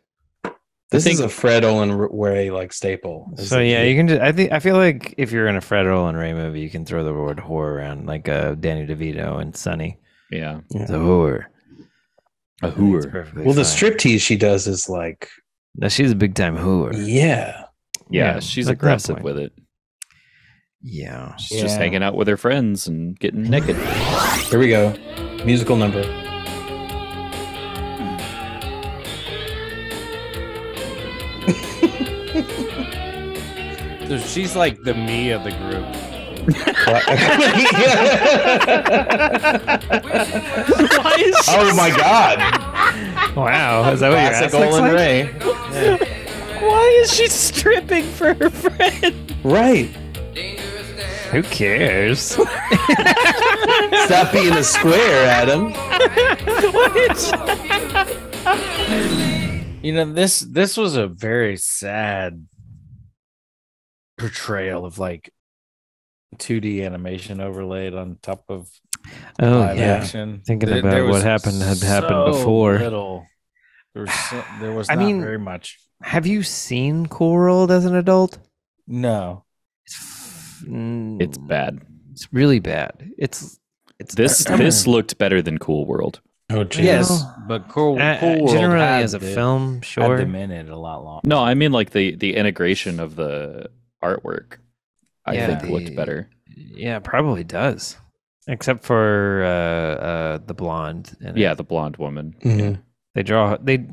Speaker 1: This
Speaker 4: think-
Speaker 1: is a Fred Olin Ray like staple.
Speaker 2: So yeah, you can just. I feel like if you're in a Fred Olin Ray movie, you can throw the word whore around, like Danny DeVito and Sonny.
Speaker 4: Yeah,
Speaker 2: It's a whore.
Speaker 4: a
Speaker 2: It's
Speaker 4: whore.
Speaker 2: perfectly
Speaker 1: Well, the
Speaker 2: fine.
Speaker 1: striptease she does is like,
Speaker 2: No, she's a big time whore.
Speaker 1: yeah.
Speaker 4: Yeah,
Speaker 2: Yeah,
Speaker 4: she's
Speaker 2: at that
Speaker 4: aggressive
Speaker 2: point.
Speaker 4: with it.
Speaker 2: Yeah.
Speaker 4: She's just
Speaker 3: Yeah.
Speaker 4: hanging out with her friends and getting naked.
Speaker 1: Here we go. Musical number.
Speaker 3: So she's like the me of the group.
Speaker 1: Oh my God!
Speaker 2: Wow, is that what your ass
Speaker 1: Classic
Speaker 2: looks
Speaker 1: Olin
Speaker 2: like?
Speaker 1: Ray.
Speaker 4: Why is she stripping for her friend?
Speaker 1: Right.
Speaker 2: Who cares?
Speaker 1: Stop being a square, Adam.
Speaker 3: You know, this was a very sad portrayal of like 2D animation overlaid on top of
Speaker 2: Oh
Speaker 3: live
Speaker 2: yeah.
Speaker 3: action.
Speaker 2: Thinking
Speaker 3: There-
Speaker 2: about
Speaker 3: there
Speaker 2: what
Speaker 3: was
Speaker 2: happened had happened
Speaker 3: so
Speaker 2: before.
Speaker 3: Little. There was
Speaker 2: I
Speaker 3: not
Speaker 2: mean-
Speaker 3: very much.
Speaker 2: Have you seen Cool World as an adult?
Speaker 3: No.
Speaker 4: It's bad.
Speaker 2: It's really bad. It's
Speaker 4: This looked better than Cool World.
Speaker 1: Oh, geez.
Speaker 3: Yes, but Cool World
Speaker 2: generally
Speaker 3: had
Speaker 2: as a
Speaker 3: the-
Speaker 2: film,
Speaker 3: had
Speaker 2: sure.
Speaker 3: them in it a lot longer.
Speaker 4: No, I mean like the integration of the artwork. I
Speaker 2: Yeah,
Speaker 4: think looked better.
Speaker 2: Yeah, it probably does. Except for the blonde. in it.
Speaker 4: Yeah, the blonde woman.
Speaker 1: Mhm.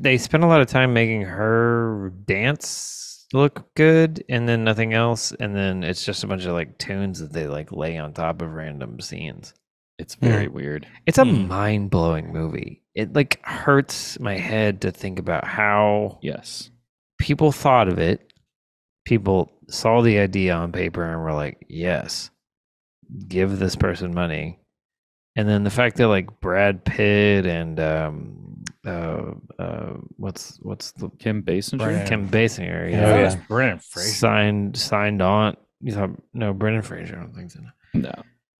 Speaker 2: They spend a lot of time making her dance look good and then nothing else, and then it's just a bunch of like tunes that they like lay on top of random scenes.
Speaker 4: It's very weird.
Speaker 2: It's a mind-blowing movie. It like hurts my head to think about how
Speaker 4: Yes.
Speaker 2: people thought of it. People saw the idea on paper and were like, "Yes, give this person money." And then the fact that like Brad Pitt and what's the
Speaker 4: Kim Basinger.
Speaker 2: Kim Basinger,
Speaker 1: Oh,
Speaker 2: yeah,
Speaker 1: yeah.
Speaker 3: Brendan Fraser.
Speaker 2: signed on. You thought no, Brendan Fraser? I don't think so.
Speaker 4: No.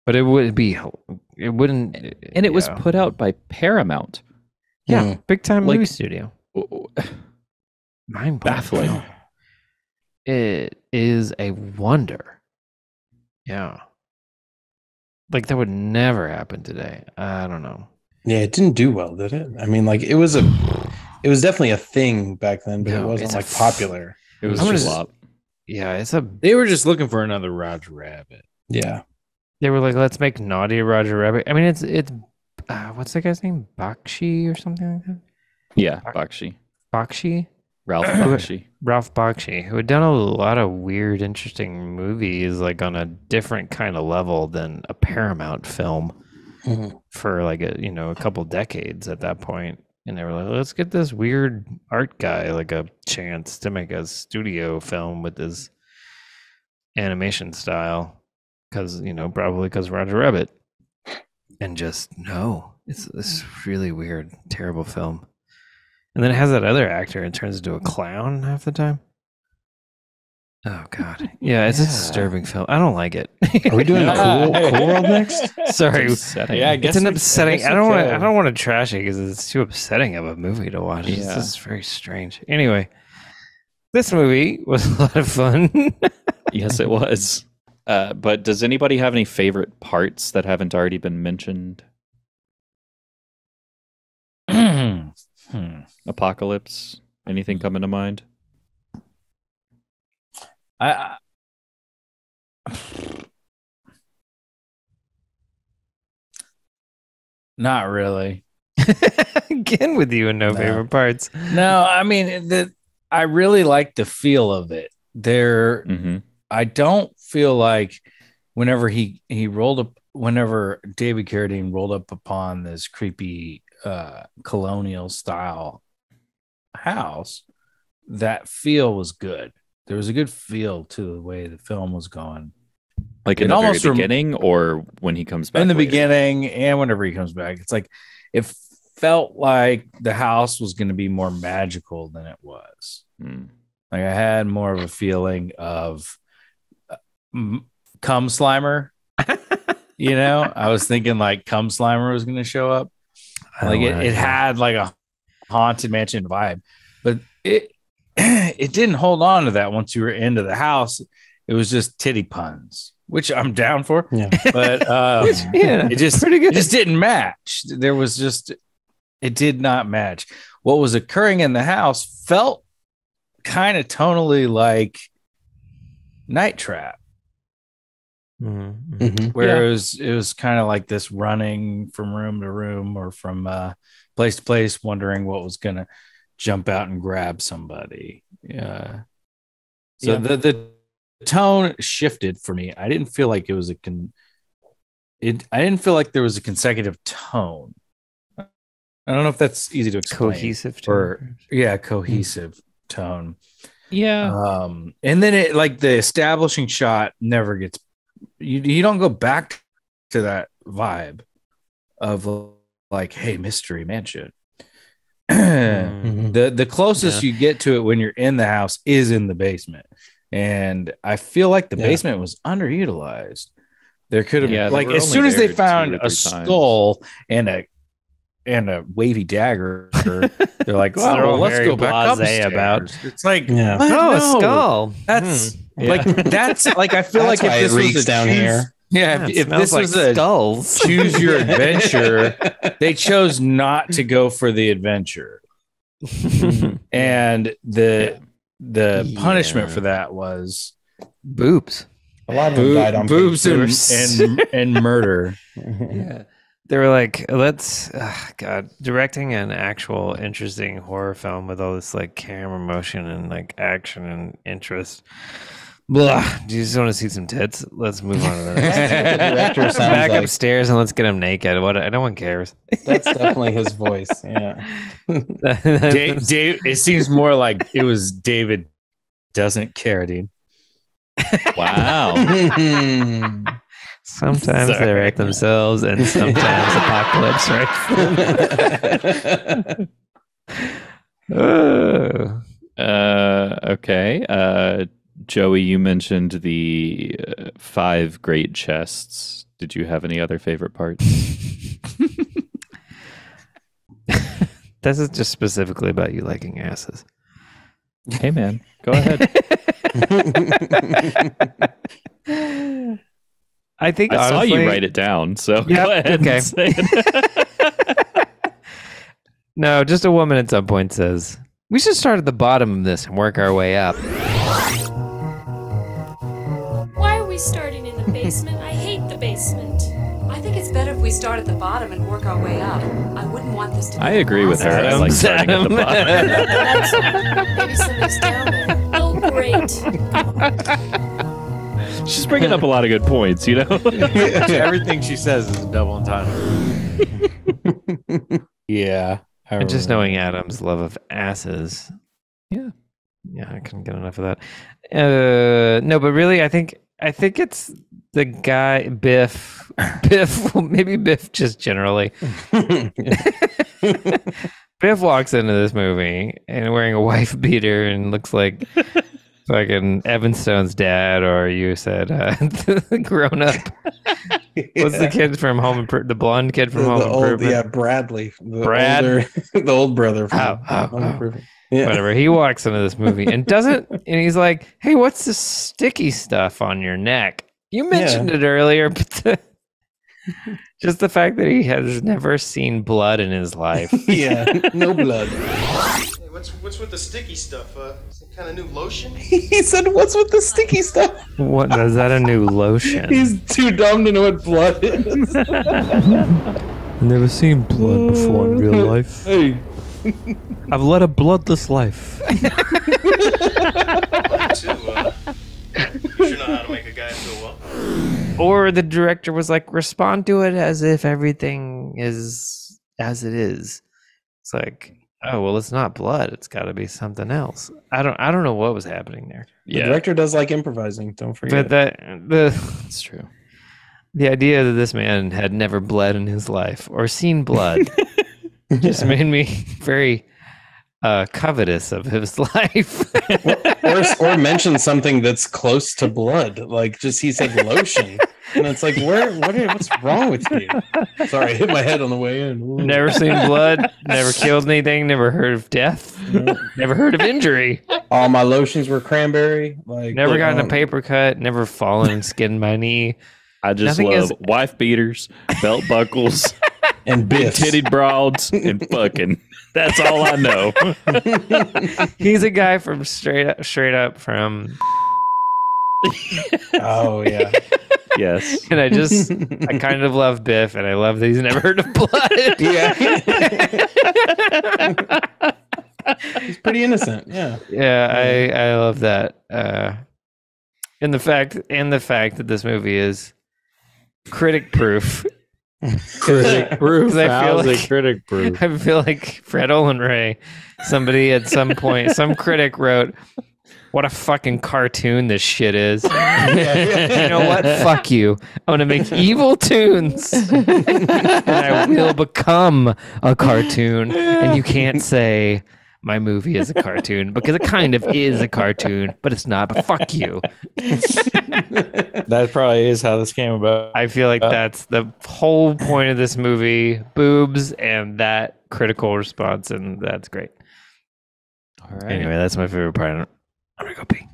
Speaker 2: But it would be. It wouldn't.
Speaker 4: And it was
Speaker 2: yeah.
Speaker 4: put out by Paramount.
Speaker 2: Yeah, big time
Speaker 4: Like-
Speaker 2: movie studio. Mind
Speaker 4: Baffling.
Speaker 2: It is a wonder. Yeah. Like that would never happen today. I don't know.
Speaker 1: Yeah, it didn't do well, did it? I mean, like it was definitely a thing back then, but it
Speaker 2: No,
Speaker 1: wasn't
Speaker 2: it's a
Speaker 1: like popular.
Speaker 4: It was
Speaker 2: I'm
Speaker 4: just a
Speaker 2: gonna-
Speaker 4: lot.
Speaker 2: Yeah, it's a.
Speaker 3: They were just looking for another Roger Rabbit.
Speaker 1: Yeah.
Speaker 2: They were like, let's make Naughty Roger Rabbit. I mean, it's what's that guy's name? Bakshi or something like that.
Speaker 4: Yeah, Bakshi.
Speaker 2: Bakshi.
Speaker 4: Ralph Bakshi.
Speaker 2: Ralph Bakshi, who had done a lot of weird, interesting movies, like on a different kind of level than a Paramount film
Speaker 1: Mhm.
Speaker 2: for like a couple decades at that point. And they were like, let's get this weird art guy like a chance to make a studio film with his animation style, because probably because Roger Rabbit. And just no, it's this really weird, terrible film. And then it has that other actor and turns into a clown half the time. Oh God, yeah, it's a disturbing film. I don't like it.
Speaker 1: Are we doing cool World next?
Speaker 2: Sorry,
Speaker 4: Upsetting.
Speaker 3: Yeah, I guess
Speaker 2: it's an
Speaker 3: we-
Speaker 2: upsetting.
Speaker 3: guess
Speaker 2: I
Speaker 3: we
Speaker 2: don't want.
Speaker 3: could.
Speaker 2: I don't want to trash it because it's too upsetting of a movie to watch. It's
Speaker 4: Yeah.
Speaker 2: just very strange. Anyway, this movie was a lot of fun.
Speaker 4: Yes, it was. But does anybody have any favorite parts that haven't already been mentioned? Apocalypse? Anything coming to mind?
Speaker 3: I not really.
Speaker 2: Again with you and no
Speaker 3: No.
Speaker 2: favorite parts.
Speaker 3: No, I mean I really like the feel of it. There,
Speaker 4: Mm-hmm.
Speaker 3: I don't feel like whenever he rolled up, whenever David Carradine rolled up upon this creepy colonial style house, that feel was good. There was a good feel to the way the film was going.
Speaker 4: Like in
Speaker 3: It
Speaker 4: the very
Speaker 3: almost
Speaker 4: beginning or when he comes back?
Speaker 3: In the
Speaker 4: later?
Speaker 3: beginning and whenever he comes back, it's like it felt like the house was going to be more magical than it was.
Speaker 4: Mm.
Speaker 3: Like I had more of a feeling of Cum Slimer. I was thinking like Cum Slimer was going to show up. Like it had like a haunted mansion vibe, but it didn't hold on to that once you were into the house. It was just titty puns, which I'm down for.
Speaker 1: Yeah.
Speaker 3: But it just pretty good. It just didn't match. It did not match. What was occurring in the house felt kind of tonally like Night Trap.
Speaker 2: Mm-hmm.
Speaker 3: Where it was kind of like this running from room to room or from place to place, wondering what was going to jump out and grab somebody. Yeah. So the tone shifted for me. I didn't feel like it was I didn't feel like there was a consecutive tone. I don't know if that's easy to explain.
Speaker 2: Cohesive tone.
Speaker 3: Cohesive tone.
Speaker 4: Yeah.
Speaker 3: And then it like the establishing shot never gets. You don't go back to that vibe of like, hey, mystery mansion. The closest you get to it when you're in the house is in the basement, and I feel like the basement was underutilized. There could have like as soon as they found a skull and a wavy dagger, they're like, "Oh, let's go back upstairs." About it's like,
Speaker 2: a skull.
Speaker 3: That's that's like I feel like if this was down here. Yeah, if this was a
Speaker 2: skulls.
Speaker 3: Choose your adventure, they chose not to go for the adventure, and the punishment for that was
Speaker 2: boobs.
Speaker 1: A lot of them died on
Speaker 3: boobs and murder.
Speaker 2: Yeah. They were like, directing an actual interesting horror film with all this like camera motion and like action and interest. Blah. Do you just want to see some tits? Let's move on to the next. Back upstairs and let's get him naked. No one cares.
Speaker 1: That's definitely his voice. Yeah.
Speaker 3: Dave, it seems more like it was David doesn't care, dude.
Speaker 4: Wow.
Speaker 2: Sometimes they wreck themselves, and sometimes apocalypse wrecks.
Speaker 4: Okay. Joey, you mentioned the 5 great chests. Did you have any other favorite parts?
Speaker 2: This is just specifically about you liking asses.
Speaker 4: Hey, man, go ahead.
Speaker 2: I think
Speaker 4: I saw you write it down, so go ahead.
Speaker 2: Okay.
Speaker 4: And say it.
Speaker 2: No, just a woman at some point says, "We should start at the bottom of this and work our way up."
Speaker 8: Why are we starting in the basement? I hate the basement.
Speaker 10: I think it's better if we start at the bottom and work our way up. I wouldn't want this to be
Speaker 4: I agree with her. I like starting at the bottom.
Speaker 8: Maybe somebody's down there. Oh, great.
Speaker 4: She's bringing up a lot of good points,
Speaker 3: Everything she says is a double entendre. Yeah.
Speaker 2: And just knowing Adam's love of asses. Yeah, I couldn't get enough of that. No, but really, I think it's the guy Biff. Maybe Biff just generally. Biff walks into this movie and wearing a wife beater and looks like fucking Evan Stone's dad, or you said grown up. What's the kid from Home Improvement? The blonde kid from Home Improvement?
Speaker 1: Yeah, Bradley.
Speaker 2: Brad,
Speaker 1: the old brother from Home Improvement. Yeah.
Speaker 2: Whatever. He walks into this movie and he's like, "Hey, what's this sticky stuff on your neck? You mentioned it earlier, but just the fact that he has never seen blood in his life."
Speaker 1: Yeah, no blood.
Speaker 9: Hey, what's with the sticky stuff? Some kind of new lotion?
Speaker 1: He said, "What's with the sticky stuff?"
Speaker 2: What is that? A new lotion?
Speaker 1: He's too dumb to know what blood is.
Speaker 2: Never seen blood before in real life.
Speaker 1: Hey.
Speaker 2: I've led a bloodless life.
Speaker 9: You sure know how to make a guy feel well?
Speaker 2: Or the director was like, respond to it as if everything is as it is. It's like, oh well, it's not blood. It's got to be something else. I don't know what was happening there.
Speaker 1: The director does like improvising. Don't forget.
Speaker 2: But
Speaker 4: It's true.
Speaker 2: The idea that this man had never bled in his life or seen blood just made me very covetous of his life.
Speaker 1: or mention something that's close to blood. Like just he said lotion. And it's like, what's wrong with you? Sorry, I hit my head on the way in. Ooh.
Speaker 2: Never seen blood, never killed anything, never heard of death, never heard of injury.
Speaker 1: All my lotions were cranberry. Like
Speaker 2: Never gotten a paper cut, never fallen and skinned my knee.
Speaker 4: I just love wife beaters, belt buckles,
Speaker 1: and biffs.
Speaker 4: titty broads, and fucking. That's all I know.
Speaker 2: He's a guy from straight up from.
Speaker 1: Oh yeah.
Speaker 2: Yes. And I kind of love Biff, and I love that he's never heard of blood.
Speaker 1: Yeah. He's pretty innocent. Yeah.
Speaker 2: Yeah, I love that. And the fact that this movie is critic proof.
Speaker 3: Critic proof.
Speaker 2: I feel
Speaker 3: critic proof.
Speaker 2: I feel like Fred Olen Ray, somebody at some point, some critic wrote, "What a fucking cartoon this shit is." You know what? Fuck you. I'm gonna make Evil Toons, and I will become a cartoon. And you can't say my movie is a cartoon because it kind of is a cartoon, but it's not. But fuck you.
Speaker 3: That probably is how this came about.
Speaker 2: I feel like that's the whole point of this movie: boobs and that critical response, and that's great.
Speaker 4: All right.
Speaker 2: Anyway, that's my favorite part. I'm gonna go pee.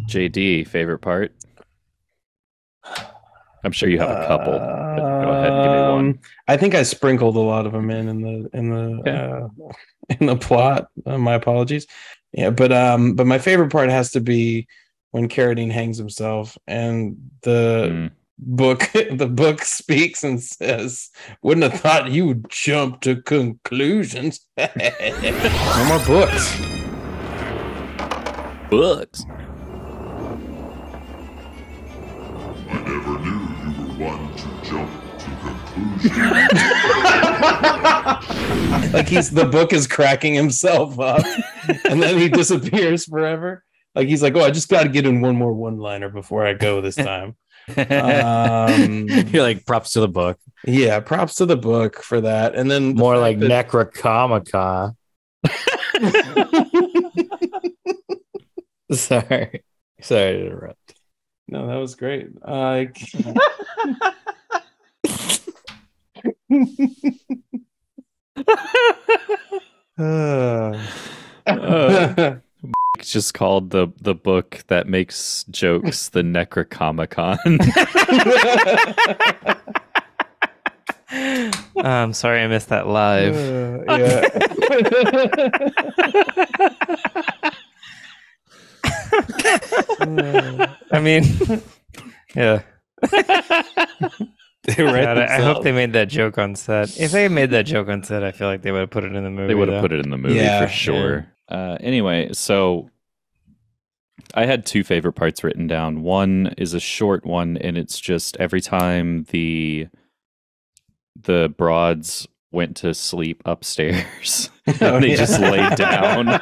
Speaker 4: JD, favorite part? I'm sure you have a couple. But go ahead and give me one.
Speaker 1: I think I sprinkled a lot of them in the plot. My apologies. Yeah, but my favorite part has to be when Carradine hangs himself and the book speaks and says, "Wouldn't have thought you would jump to conclusions." No more books.
Speaker 4: Books.
Speaker 11: I never knew you were one to jump to conclusions.
Speaker 1: Like the book is cracking himself up, and then he disappears forever. Like he's like, "Oh, I just got to get in one more one-liner before I go this time."
Speaker 3: You're like, props to the book.
Speaker 1: Yeah, props to the book for that. And then
Speaker 3: more like Necrocomica. Sorry to interrupt.
Speaker 1: No, that was great.
Speaker 4: It's just called the book that makes jokes, the Necrocomicon.
Speaker 2: I'm sorry I missed that live. I mean, yeah. I hope they made that joke on set. If they had made that joke on set, I feel like they would have put it in the movie.
Speaker 4: They would have put it in the movie for sure. Yeah. Anyway, so I had two favorite parts written down. One is a short one, and it's just every time the broads went to sleep upstairs, they just laid down.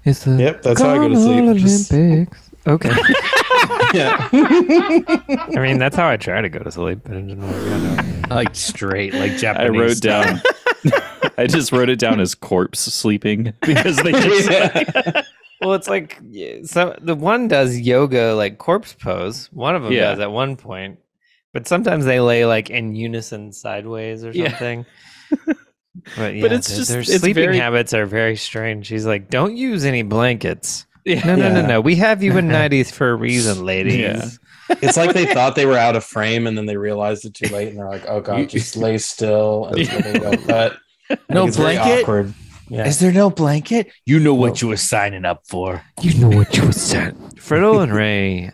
Speaker 1: Yep, that's how I go to sleep.
Speaker 2: Olympics. Okay.
Speaker 1: Yeah.
Speaker 2: I mean, that's how I try to go to sleep. But it didn't work out.
Speaker 3: Like straight, like Japanese.
Speaker 4: I wrote down. I just wrote it down as corpse sleeping because they just.
Speaker 2: Well, it's like so the one does yoga like corpse pose. One of them does at one point, but sometimes they lay like in unison sideways or something. But it's just their sleeping habits are very strange. She's like, "Don't use any blankets." Yeah. No. We have you in 90s for a reason, ladies.
Speaker 1: Yeah. It's like they thought they were out of frame, and then they realized it too late, and they're like, "Oh god, just lay still." And they go, "But
Speaker 3: no blanket."
Speaker 1: Awkward. Yeah.
Speaker 3: Is there no blanket? You know what you were signing up for.
Speaker 2: You know what you were signing. Fred Olen Ray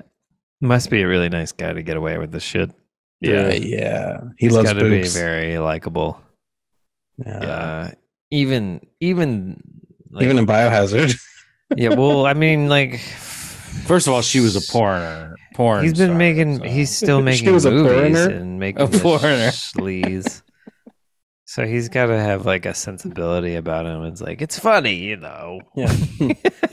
Speaker 2: must be a really nice guy to get away with this shit.
Speaker 1: Yeah. He's loves
Speaker 2: got to be very likable.
Speaker 1: Yeah.
Speaker 2: Even
Speaker 1: in Biohazard.
Speaker 2: Yeah, well, I mean, like,
Speaker 3: first of all, she was a porn.
Speaker 2: He's been making. He's still making
Speaker 1: she was
Speaker 2: movies
Speaker 1: a
Speaker 2: and making
Speaker 3: a foreigner
Speaker 2: sleaze. So he's got to have like a sensibility about him. It's like it's funny, you know.
Speaker 1: Yeah.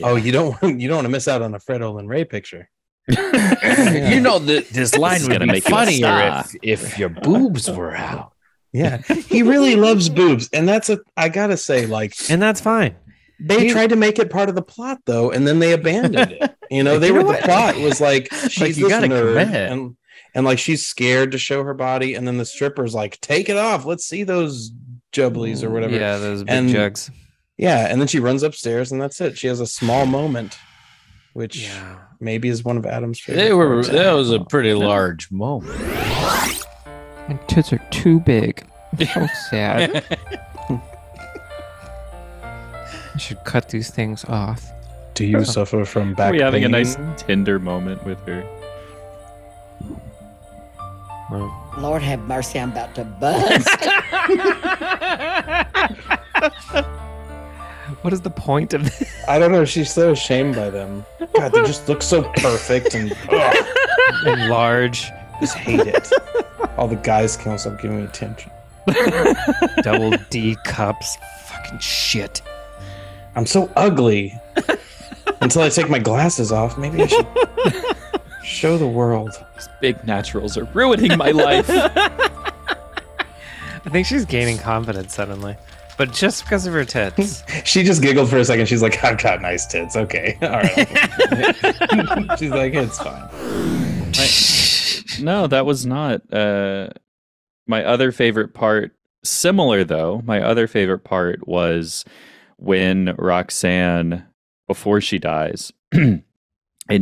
Speaker 1: Oh, you don't want to miss out on a Fred Olen Ray picture.
Speaker 3: You know that this line would
Speaker 4: gonna
Speaker 3: be
Speaker 4: make you a
Speaker 3: funnier
Speaker 4: star.
Speaker 3: if your boobs were out.
Speaker 1: Yeah, he really loves boobs, and I gotta say, like,
Speaker 2: And that's fine.
Speaker 1: they tried to make it part of the plot though, and then they abandoned it. You know, the plot was like she's
Speaker 3: you
Speaker 1: this
Speaker 3: gotta
Speaker 1: nerd,
Speaker 3: commit.
Speaker 1: and like she's scared to show her body, and then the stripper's like, take it off, let's see those jubblies or whatever.
Speaker 2: Yeah, those big
Speaker 1: And-
Speaker 2: jugs.
Speaker 1: Yeah, and then she runs upstairs, and that's it. She has a small moment, which maybe is one of Adam's favorite.
Speaker 3: That was a pretty large moment.
Speaker 2: My tits are too big. So sad. I should cut these things off.
Speaker 1: Do you suffer from back
Speaker 4: Are we having a
Speaker 1: pain?
Speaker 4: nice Tinder moment with her?
Speaker 12: Lord have mercy, I'm about to bust.
Speaker 2: What is the point of this?
Speaker 1: I don't know. She's so ashamed by them. God, they just look so perfect and
Speaker 2: And large.
Speaker 1: just hate it. All the guys can't stop giving me attention.
Speaker 2: Double D cups. Fucking shit.
Speaker 1: I'm so ugly. Until I take my glasses off, maybe I should show the world.
Speaker 4: These big naturals are ruining my life.
Speaker 2: I think she's gaining confidence suddenly. But just because of her tits.
Speaker 1: She just giggled for a second. She's like, I've got nice tits. Okay. All right. She's like, it's fine.
Speaker 4: No, that was not. My other favorite part, similar though, my other favorite part was when Roxanne, before she dies, and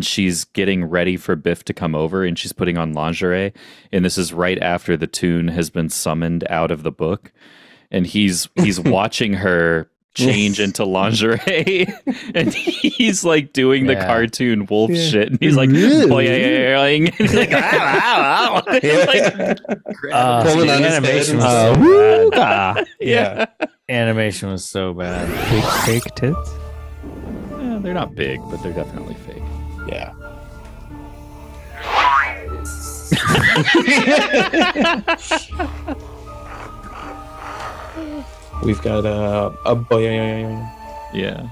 Speaker 4: she's getting ready for Biff to come over and she's putting on lingerie. And this is right after the tune has been summoned out of the book. And he's watching her change into lingerie, and he's like doing the cartoon wolf shit, and he's like boing, and he's like,
Speaker 1: pulling on his
Speaker 3: animation
Speaker 1: head.
Speaker 3: was so bad.
Speaker 1: Yeah.
Speaker 3: Animation was so bad.
Speaker 2: Big fake tits?
Speaker 4: Yeah, they're not big, but they're definitely fake.
Speaker 1: Yeah. We've got a boy.
Speaker 4: Yeah.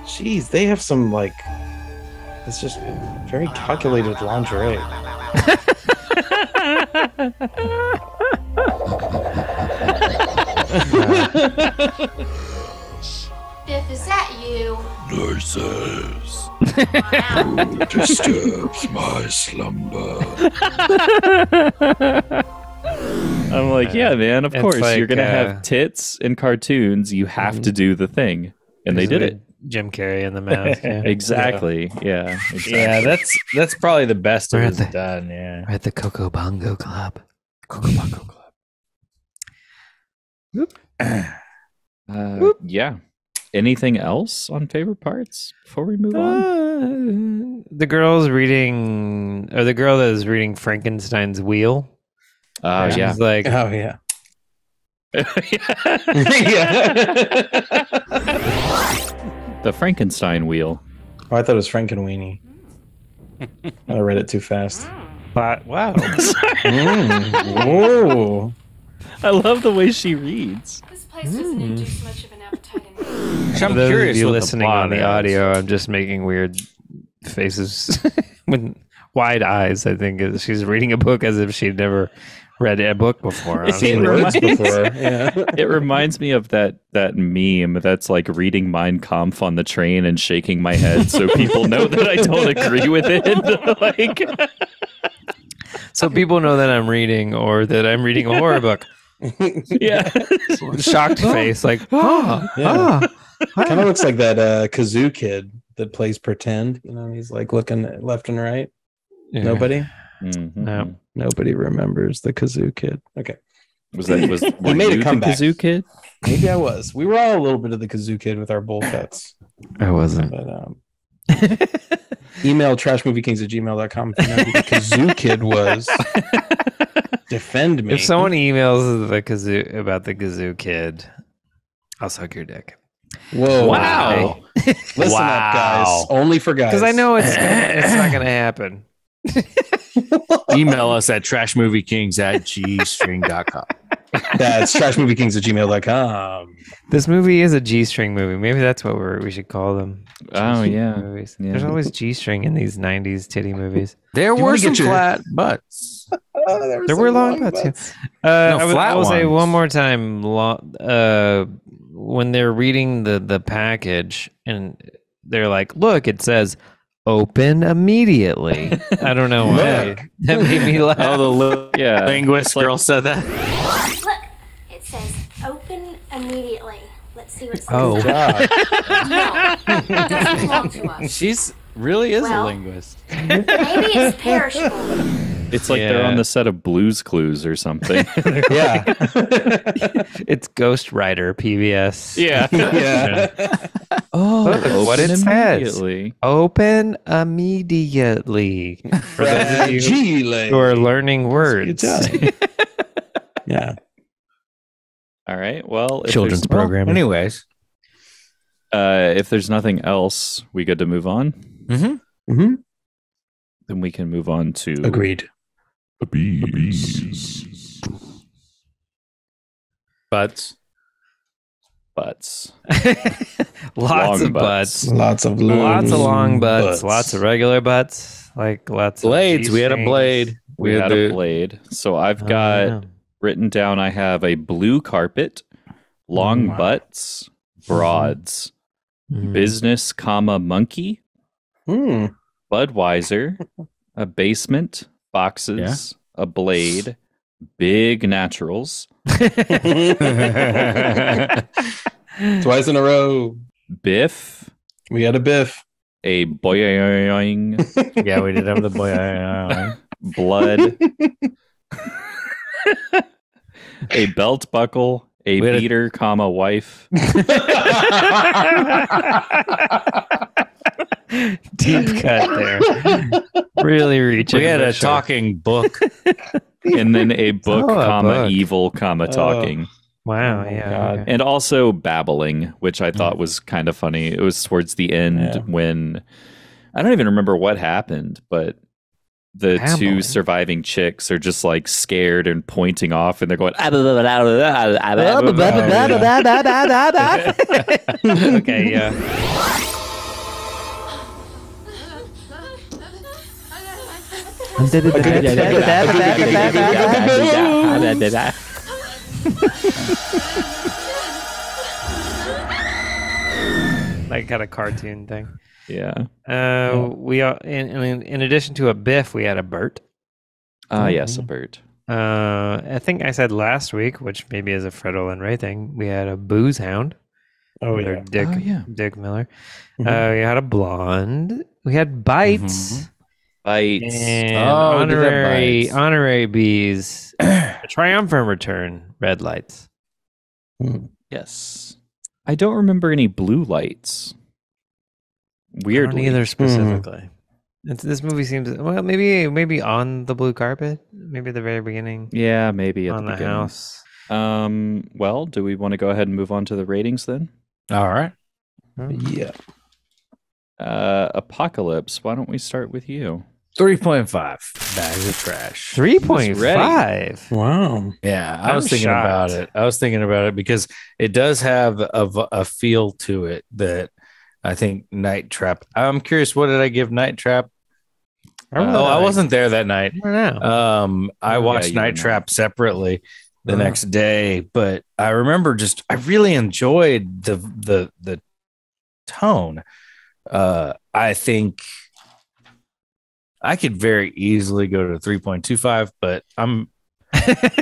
Speaker 1: Jeez, they have some like. It's just very calculated lingerie.
Speaker 8: Biff, is that you?
Speaker 11: Narcissus. Who disturbs my slumber?
Speaker 4: I'm like, yeah, man, of
Speaker 2: It's
Speaker 4: course.
Speaker 2: like,
Speaker 4: You're going to have tits in cartoons. You have to do the thing. And they did it.
Speaker 2: Jim Carrey in the mask. Yeah.
Speaker 4: Exactly. Yeah. Exactly.
Speaker 3: Yeah, that's probably the best
Speaker 2: We're
Speaker 3: it
Speaker 2: at
Speaker 3: was
Speaker 2: the-
Speaker 3: done. Yeah.
Speaker 2: We're at the Coco Bongo Club. Coco Bongo Club.
Speaker 4: Yeah. Anything else on favorite parts before we move on?
Speaker 2: The girl's reading, or the girl that is reading Frankenstein's Wheel.
Speaker 4: Yeah.
Speaker 2: She's like,
Speaker 1: Oh yeah.
Speaker 4: The Frankenstein wheel.
Speaker 1: Oh, I thought it was Frankenweenie. I read it too fast.
Speaker 2: but wow.
Speaker 1: Whoa.
Speaker 4: I love the way she reads.
Speaker 8: This place doesn't induce much of an appetite in me.
Speaker 3: I'm
Speaker 2: For those
Speaker 3: curious
Speaker 2: of you
Speaker 3: what
Speaker 2: listening
Speaker 3: the plot
Speaker 2: on the
Speaker 3: is.
Speaker 2: audio, I'm just making weird faces with wide eyes. I think she's reading a book as if she'd never read a book before.
Speaker 1: I've seen words before. Yeah.
Speaker 4: It reminds me of that meme that's like reading Mein Kampf on the train and shaking my head so people know that I don't agree with it. Like,
Speaker 2: So people know that I'm reading, or that I'm reading a horror book.
Speaker 4: yeah.
Speaker 2: Shocked face, like,
Speaker 1: Yeah. Kind of looks like that kazoo kid that plays pretend. You know, he's like looking left and right.
Speaker 2: Yeah.
Speaker 1: Nobody.
Speaker 4: Mhm.
Speaker 2: No.
Speaker 1: Nobody remembers the kazoo kid. Okay.
Speaker 4: Was were
Speaker 1: made a
Speaker 4: you
Speaker 1: comeback.
Speaker 4: the kazoo kid?
Speaker 1: Maybe I was. We were all a little bit of the kazoo kid with our bowl cuts.
Speaker 2: I wasn't.
Speaker 1: But email trashmoviekings@gmail.com if you know who the kazoo kid was. Defend me.
Speaker 2: If someone emails the kazoo about the kazoo kid, I'll suck your dick.
Speaker 1: Whoa.
Speaker 4: Wow.
Speaker 1: Listen up, guys. Only for guys.
Speaker 2: Because I know it's not going to happen.
Speaker 3: Email us at trashmoviekings@gstring.com.
Speaker 1: That's trashmoviekings@gmail.com.
Speaker 2: This movie is a G-string movie. Maybe that's what we should call them.
Speaker 4: Oh,
Speaker 2: G-string
Speaker 4: yeah.
Speaker 2: movies.
Speaker 4: Yeah.
Speaker 2: There's always G-string in these '90s titty movies.
Speaker 3: There
Speaker 1: You
Speaker 3: were
Speaker 1: wanna
Speaker 3: some
Speaker 1: get your-
Speaker 3: flat butts.
Speaker 2: There were long butts. Yeah. I
Speaker 3: flat
Speaker 2: will say
Speaker 3: ones.
Speaker 2: one more time. When they're reading the package and they're like, "Look, it says." Open immediately. I don't know why. That made me laugh.
Speaker 3: Oh, the
Speaker 4: Yeah.
Speaker 3: linguist girl said that.
Speaker 8: Look, it says open immediately. Let's see what it says.
Speaker 2: Oh.
Speaker 8: No, it doesn't belong to us.
Speaker 3: She's really is a
Speaker 8: Well-
Speaker 3: linguist.
Speaker 8: Maybe it's perishable.
Speaker 4: It's like they're on the set of Blue's Clues or something.
Speaker 1: Yeah.
Speaker 2: It's Ghost Rider PBS.
Speaker 4: Yeah.
Speaker 1: Yeah.
Speaker 2: Oh,
Speaker 4: Open
Speaker 2: what it says.
Speaker 4: immediately.
Speaker 2: Open immediately. For those of you who are learning words.
Speaker 1: Yeah.
Speaker 4: All right. Well, if
Speaker 2: Children's
Speaker 4: there's-
Speaker 2: programming.
Speaker 3: Anyways.
Speaker 4: If there's nothing else, we good to move on.
Speaker 3: Mm-hmm.
Speaker 1: Mm-hmm.
Speaker 4: Then we can move on to
Speaker 1: Agreed.
Speaker 3: Butts.
Speaker 4: butts.
Speaker 2: Lots
Speaker 4: Long
Speaker 2: of butts.
Speaker 1: Lots of
Speaker 2: Lots of long butts.
Speaker 1: butts.
Speaker 2: Lots of regular butts. Like lots
Speaker 3: Blades.
Speaker 2: of
Speaker 3: We had a
Speaker 2: G-strings.
Speaker 3: blade.
Speaker 4: We had a blade. So I've got
Speaker 2: yeah.
Speaker 4: written down. I have a blue carpet, long
Speaker 3: Wow.
Speaker 4: butts, broads, business, comma monkey,
Speaker 1: Mm.
Speaker 4: Budweiser, a basement, boxes, a blade, big naturals,
Speaker 1: Twice in a row.
Speaker 4: Biff,
Speaker 1: We had a Biff.
Speaker 4: a boing,
Speaker 3: Yeah, we did have the boy.
Speaker 4: blood, a belt buckle, a
Speaker 3: We had a-
Speaker 4: beater, comma wife,
Speaker 2: Deep cut there. Really reaching.
Speaker 3: We had
Speaker 2: for
Speaker 3: a
Speaker 2: sure.
Speaker 3: talking book.
Speaker 4: and then a book,
Speaker 2: Oh, a
Speaker 4: comma
Speaker 2: book.
Speaker 4: evil, comma talking.
Speaker 2: Wow.
Speaker 1: Oh,
Speaker 2: yeah.
Speaker 1: God.
Speaker 2: okay.
Speaker 4: And also babbling, which I thought was kind of funny. It was towards the end
Speaker 1: Yeah.
Speaker 4: when I don't even remember what happened, but the
Speaker 2: Babbling.
Speaker 4: two surviving chicks are just like scared and pointing off, and they're going.
Speaker 2: Okay. Yeah. Like kind of cartoon thing.
Speaker 4: Yeah.
Speaker 2: We are in addition to a Biff, we had a Bert.
Speaker 4: Yes, a bird.
Speaker 2: I think I said last week, which maybe is a Fred Olin Ray thing. We had a Booze Hound.
Speaker 1: Oh,
Speaker 2: Or
Speaker 1: yeah.
Speaker 2: Dick,
Speaker 4: Oh, yeah.
Speaker 2: Dick Miller.
Speaker 1: Mhm.
Speaker 2: We had a Blonde. We had Bites.
Speaker 4: Bites.
Speaker 2: And
Speaker 3: Oh, we did have Bites.
Speaker 2: honorary bees. A triumphant return. Red lights.
Speaker 4: Yes. I don't remember any blue lights. Weirdly.
Speaker 2: Either specifically. This movie seems maybe on the blue carpet, maybe at the very beginning
Speaker 4: Yeah, maybe at
Speaker 2: on
Speaker 4: the
Speaker 2: the
Speaker 4: beginning.
Speaker 2: house.
Speaker 4: Well, do we want to go ahead and move on to the ratings then?
Speaker 3: All right.
Speaker 1: Yeah.
Speaker 4: Apocalypse, why don't we start with you?
Speaker 3: 3.5 bags of trash.
Speaker 2: 3.5.
Speaker 1: Wow.
Speaker 3: Yeah, I
Speaker 2: I'm
Speaker 3: was thinking about
Speaker 2: shocked.
Speaker 3: it. I was thinking about it because it does have a feel to it that I think Night Trap. I'm curious, what did I give Night Trap? I wasn't there that night.
Speaker 2: I don't know.
Speaker 3: I watched
Speaker 4: you were
Speaker 3: Night
Speaker 4: not.
Speaker 3: Trap separately the next day, but I remember I really enjoyed the tone. I think I could very easily go to 3.25, but I'm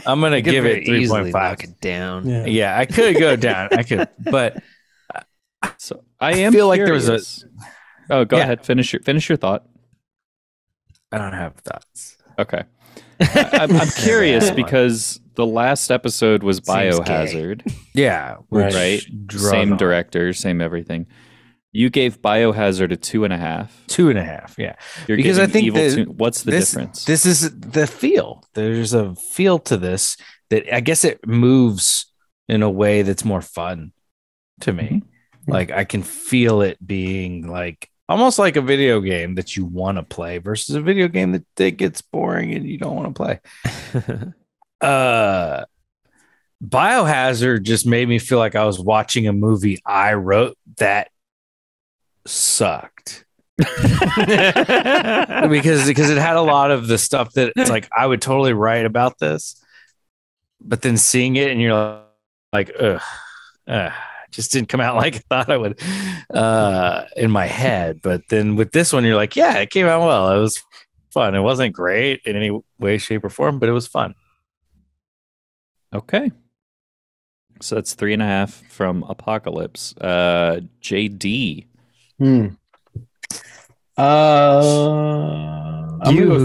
Speaker 3: gonna
Speaker 2: You could
Speaker 3: give
Speaker 2: very
Speaker 3: it
Speaker 2: easily
Speaker 3: 3.5.
Speaker 2: knock it down.
Speaker 1: Yeah.
Speaker 3: Yeah, I could go down. I could, but
Speaker 4: So I am
Speaker 3: feel like there was
Speaker 4: curious. Oh, go
Speaker 3: Yeah.
Speaker 4: ahead. Finish your thought.
Speaker 3: I don't have thoughts.
Speaker 4: Okay. I'm curious
Speaker 3: Yeah.
Speaker 4: because the last episode was
Speaker 2: Seems gay.
Speaker 4: Biohazard,
Speaker 3: Yeah,
Speaker 1: Right.
Speaker 4: right?
Speaker 3: drug
Speaker 4: Same
Speaker 3: on.
Speaker 4: director, same everything. You gave Biohazard a 2.5.
Speaker 3: 2.5. Yeah,
Speaker 4: You're
Speaker 3: Because I
Speaker 4: giving
Speaker 3: think
Speaker 4: Evil
Speaker 3: that
Speaker 4: Toon- What's the difference?
Speaker 3: This is the feel. There's a feel to this that I guess it moves in a way that's more fun to me. Like I can feel it being like almost like a video game that you want to play versus a video game that gets boring and you don't want to play. Biohazard just made me feel like I was watching a movie I wrote that sucked. because it had a lot of the stuff that it's like I would totally write about this, but then seeing it and you're like, just didn't come out like I thought I would in my head. But then with this one, you're like, yeah, it came out well. It was fun. It wasn't great in any way, shape, or form, but it was fun.
Speaker 4: Okay. So that's 3.5 from Apocalypse. JD.
Speaker 2: Who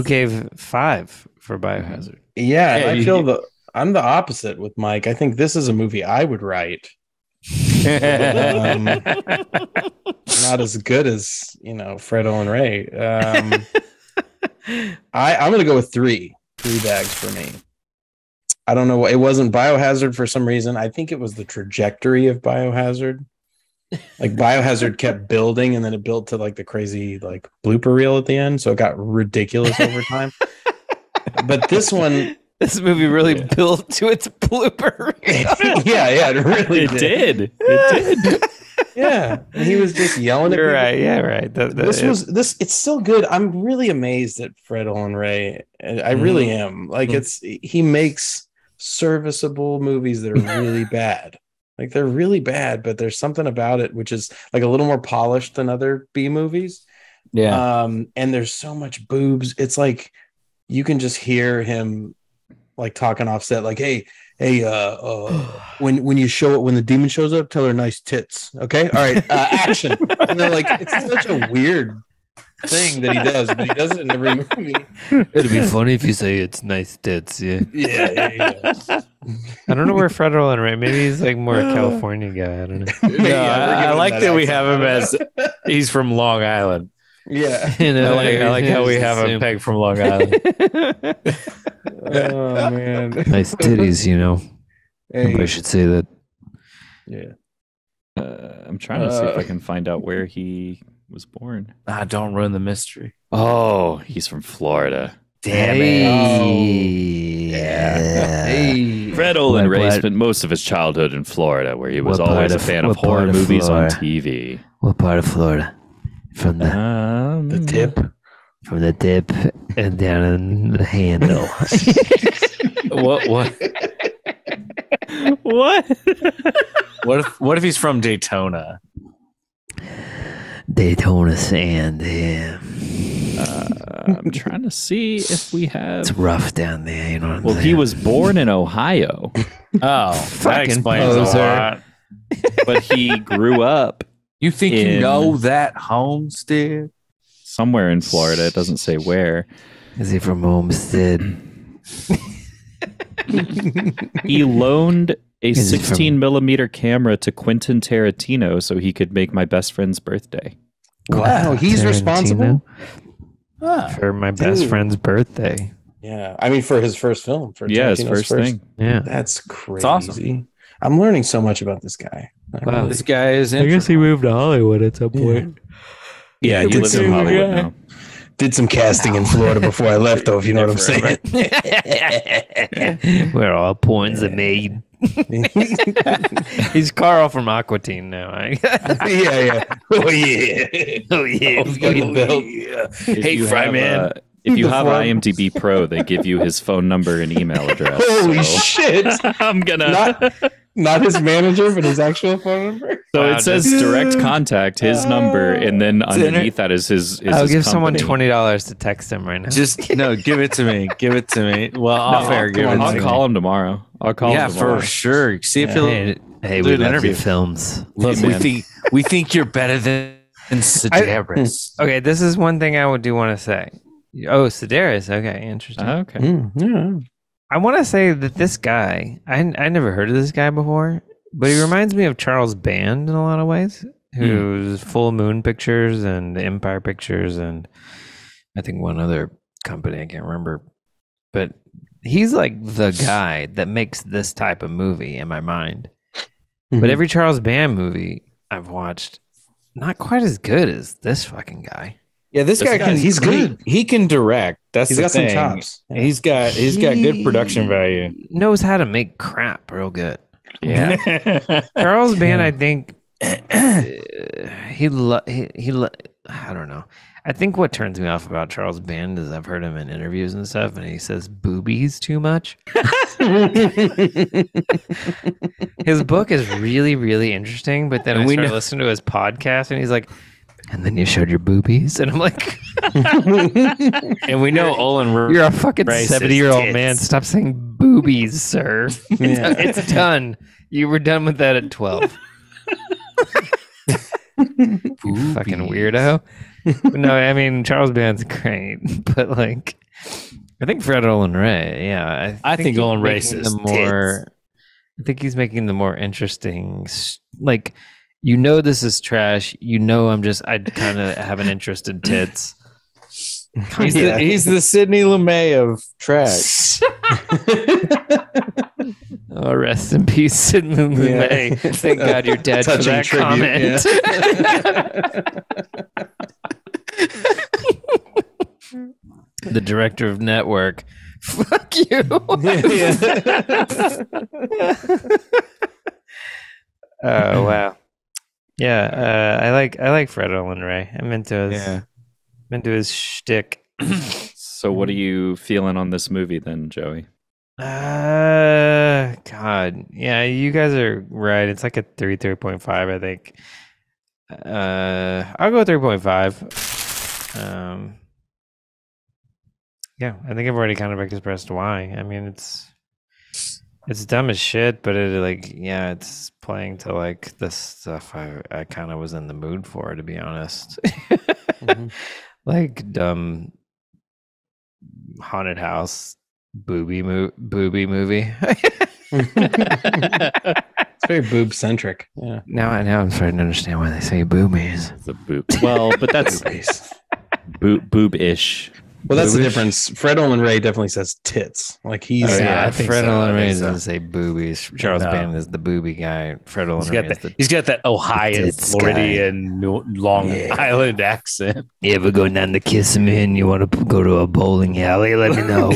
Speaker 2: gave 5 for Biohazard?
Speaker 1: Yeah, I feel I'm the opposite with Mike. I think this is a movie I would write. Not as good as Fred Olin Ray. I'm gonna go with 3 bags for me. I don't know. It wasn't Biohazard for some reason. I think it was the trajectory of Biohazard. Like Biohazard kept building, and then it built to like the crazy like blooper reel at the end, so it got ridiculous over time. But this
Speaker 2: movie really built to its blooper reel.
Speaker 1: yeah, it really
Speaker 4: did. It did.
Speaker 1: Yeah, and he was just yelling at me.
Speaker 2: Right. Yeah, right.
Speaker 1: It's still good. I'm really amazed at Fred Olin Ray. I really am. Like he makes serviceable movies that are really bad. Like they're really bad, but there's something about it which is like a little more polished than other B movies.
Speaker 3: Yeah.
Speaker 1: And there's so much boobs. It's like you can just hear him like talking offset, like, hey, when you show it, when the demon shows up, tell her nice tits. Okay. All right. Action. And they're like, it's such a weird thing that he does, but he does it in every movie.
Speaker 2: It'd be funny if you say it's nice tits. Yeah.
Speaker 1: Yeah.
Speaker 2: I don't know where Fred Olin Ray. Maybe he's like more a California guy. I don't know.
Speaker 3: I like that we have him as he's from Long Island.
Speaker 1: Yeah.
Speaker 3: I like how we have him pegged from Long Island.
Speaker 1: Oh man.
Speaker 2: Nice titties,
Speaker 1: Hey.
Speaker 2: I should say that.
Speaker 1: Yeah.
Speaker 4: I'm trying to see if I can find out where he was born.
Speaker 3: Don't ruin the mystery.
Speaker 4: Oh, he's from Florida.
Speaker 3: Damn it.
Speaker 2: Oh, yeah.
Speaker 3: Hey.
Speaker 4: Fred Olin Ray spent most of his childhood in Florida, where he was always a fan of horror movies on TV.
Speaker 2: What part of Florida? From the
Speaker 1: tip.
Speaker 2: From the tip and down in the handle.
Speaker 3: What? What if he's from Daytona?
Speaker 2: Daytona sand, yeah.
Speaker 4: I'm trying to see if we have.
Speaker 2: It's rough down there, you know what I'm saying?
Speaker 4: He was born in Ohio.
Speaker 3: Oh, that explains a lot.
Speaker 4: But he grew up.
Speaker 3: You think you know that, Homestead?
Speaker 4: Somewhere in Florida. It doesn't say where.
Speaker 2: Is he from Homestead?
Speaker 4: He loaned a 16 millimeter camera to Quentin Tarantino so he could make My Best Friend's Birthday.
Speaker 1: Wow, he's responsible
Speaker 2: for My Best Friend's Birthday.
Speaker 1: Yeah, I mean for his first film. For
Speaker 4: his first thing.
Speaker 2: Yeah,
Speaker 1: that's crazy.
Speaker 3: It's awesome.
Speaker 1: I'm learning so much about this guy.
Speaker 3: Wow, this guy is.
Speaker 2: I guess he moved to Hollywood at some point.
Speaker 4: Yeah, he lives in Hollywood now.
Speaker 1: Did some casting in Florida before I left, though, if you know what I'm saying.
Speaker 2: Where all points are made. He's Carl from Aqua Teen now.
Speaker 1: Yeah. Oh, yeah.
Speaker 2: Oh, yeah.
Speaker 4: Hey, Fryman. If you have IMDb Pro, they give you his phone number and email address.
Speaker 1: Holy shit.
Speaker 4: I'm gonna...
Speaker 1: Not his manager, but his actual phone number?
Speaker 4: So it says direct contact, his number, and then underneath that is his
Speaker 2: I'll give
Speaker 4: company.
Speaker 2: someone $20 to text him right now.
Speaker 3: Just, give it to me. Give it to me. Well, off air, give it to me.
Speaker 4: I'll call him tomorrow.
Speaker 3: Yeah, for sure. See if he'll
Speaker 2: Hey,
Speaker 3: do
Speaker 2: we
Speaker 3: an
Speaker 2: love
Speaker 3: interview.
Speaker 2: your films.
Speaker 3: Look, we think you're better than Sedaris.
Speaker 2: Okay, this is one thing I do want to say. Oh, Sedaris. Okay, interesting.
Speaker 4: Okay.
Speaker 1: Yeah.
Speaker 2: I want to say that this guy, I never heard of this guy before, but he reminds me of Charles Band in a lot of ways, who's Full Moon Pictures and Empire Pictures and I think one other company, I can't remember. But he's like the guy that makes this type of movie in my mind. But every Charles Band movie I've watched, not quite as good as this fucking guy.
Speaker 3: Yeah, this guy can.
Speaker 1: he's good.
Speaker 3: He can direct. That's
Speaker 1: He's
Speaker 3: the
Speaker 1: got some
Speaker 3: thing.
Speaker 1: chops. Yeah.
Speaker 3: He's got good production value.
Speaker 2: Knows how to make crap real good.
Speaker 4: Yeah.
Speaker 2: Charles Band, I think I don't know. I think what turns me off about Charles Band is I've heard him in interviews and stuff, and he says boobies too much. His book is really, really interesting, but then I started listening to his podcast, and he's like, and then you showed your boobies, and I'm like,
Speaker 3: and we know Olin.
Speaker 2: You're a fucking
Speaker 3: Rice's
Speaker 2: 70-year-old
Speaker 3: tits.
Speaker 2: man. Stop saying boobies, sir.
Speaker 1: Yeah.
Speaker 2: It's done. You were done with that at 12. Fucking weirdo. No, I mean Charles Band's great, but like, I think Fred Olin Ray. Yeah,
Speaker 3: I think
Speaker 2: he's
Speaker 3: Olin Ray
Speaker 2: making
Speaker 3: is
Speaker 2: the more. I think he's making the more interesting. Like, you know, this is trash. You know, I kind of have an interest in tits.
Speaker 3: He's the Sidney Lumet of trash.
Speaker 2: Oh, rest in peace, Sidney Lumet. Thank God you're dead for that comment. The director of Network. Fuck you. Oh wow. Yeah, I like Fred Olin Ray. I'm into his shtick.
Speaker 4: So what are you feeling on this movie then, Joey?
Speaker 2: God, yeah, you guys are right. It's like a 3.5, I think. I'll go 3.5. Yeah, I think I've already kind of expressed why. I mean, it's dumb as shit, but it's playing to like the stuff I kind of was in the mood for, to be honest. Mm-hmm. Like dumb haunted house booby movie.
Speaker 1: It's very boob centric. Yeah.
Speaker 2: Now I'm starting to understand why they say boobies.
Speaker 4: The boob. Well, but that's boob-ish.
Speaker 1: Well, that's the difference. Fred Olin Ray definitely says tits. Like he's.
Speaker 2: I think Fred Olin Ray
Speaker 1: so.
Speaker 2: doesn't say boobies. Charles Band is the booby guy. Fred Olin Ray is the.
Speaker 3: He's got that Ohio, Floridian, Long Island accent.
Speaker 2: You ever go down to Kissimmee? You want to go to a bowling alley? Let me know.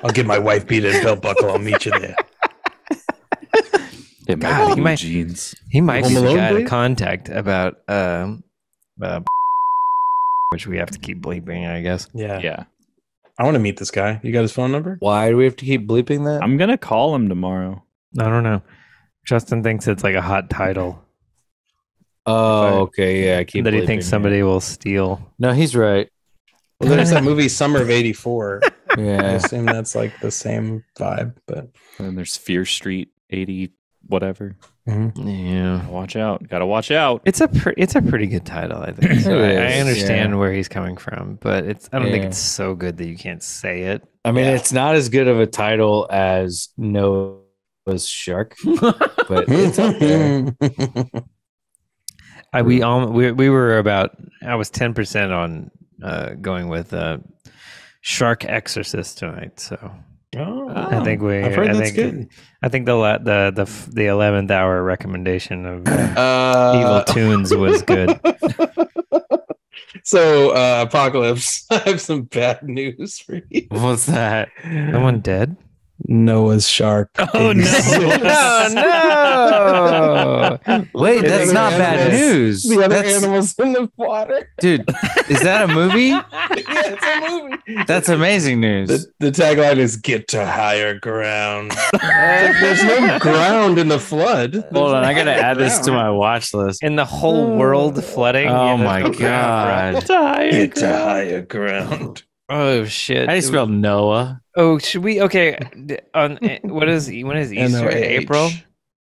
Speaker 1: I'll get my wife beater and belt buckle. I'll meet you there.
Speaker 4: God, he might be
Speaker 2: the guy to contact about which we have to keep bleeping, I guess.
Speaker 4: Yeah.
Speaker 1: I want to meet this guy. You got his phone number?
Speaker 3: Why do we have to keep bleeping that?
Speaker 4: I'm gonna call him tomorrow.
Speaker 2: I don't know. Justin thinks it's like a hot title.
Speaker 3: Oh, okay, yeah.
Speaker 2: That he thinks somebody will steal.
Speaker 3: No, he's right.
Speaker 1: Well, there's that movie Summer of '84.
Speaker 3: Yeah,
Speaker 1: I assume that's like the same vibe, but
Speaker 4: and there's Fear Street 80 whatever.
Speaker 2: Mm-hmm. Yeah,
Speaker 4: gotta watch out.
Speaker 2: It's a pretty good title, I think. So I understand where he's coming from, but I don't think it's so good that you can't say it.
Speaker 3: I mean, it's not as good of a title as Noah's Shark, but it's up there.
Speaker 2: We were about. I was 10% on going with Shark Exorcist tonight, so.
Speaker 1: Oh,
Speaker 2: I think
Speaker 1: good.
Speaker 2: I think the 11th hour recommendation of Evil Tunes was good.
Speaker 1: So, Apocalypse, I have some bad news for you.
Speaker 3: What's that?
Speaker 2: Someone dead?
Speaker 1: Noah's Shark.
Speaker 2: Oh no! No!
Speaker 3: Wait, that's not bad news.
Speaker 1: The other animals in the water.
Speaker 3: Dude, is that a movie?
Speaker 1: Yeah, it's a movie.
Speaker 3: That's amazing news.
Speaker 1: The tagline is "Get to higher ground." There's no ground in the flood.
Speaker 3: Hold on, I gotta add this to my watch list.
Speaker 2: In the whole world flooding.
Speaker 3: Oh my god!
Speaker 1: Get to higher ground.
Speaker 2: Oh shit!
Speaker 3: How do you spell Noah?
Speaker 2: Oh, should we? Okay, when is Easter? April.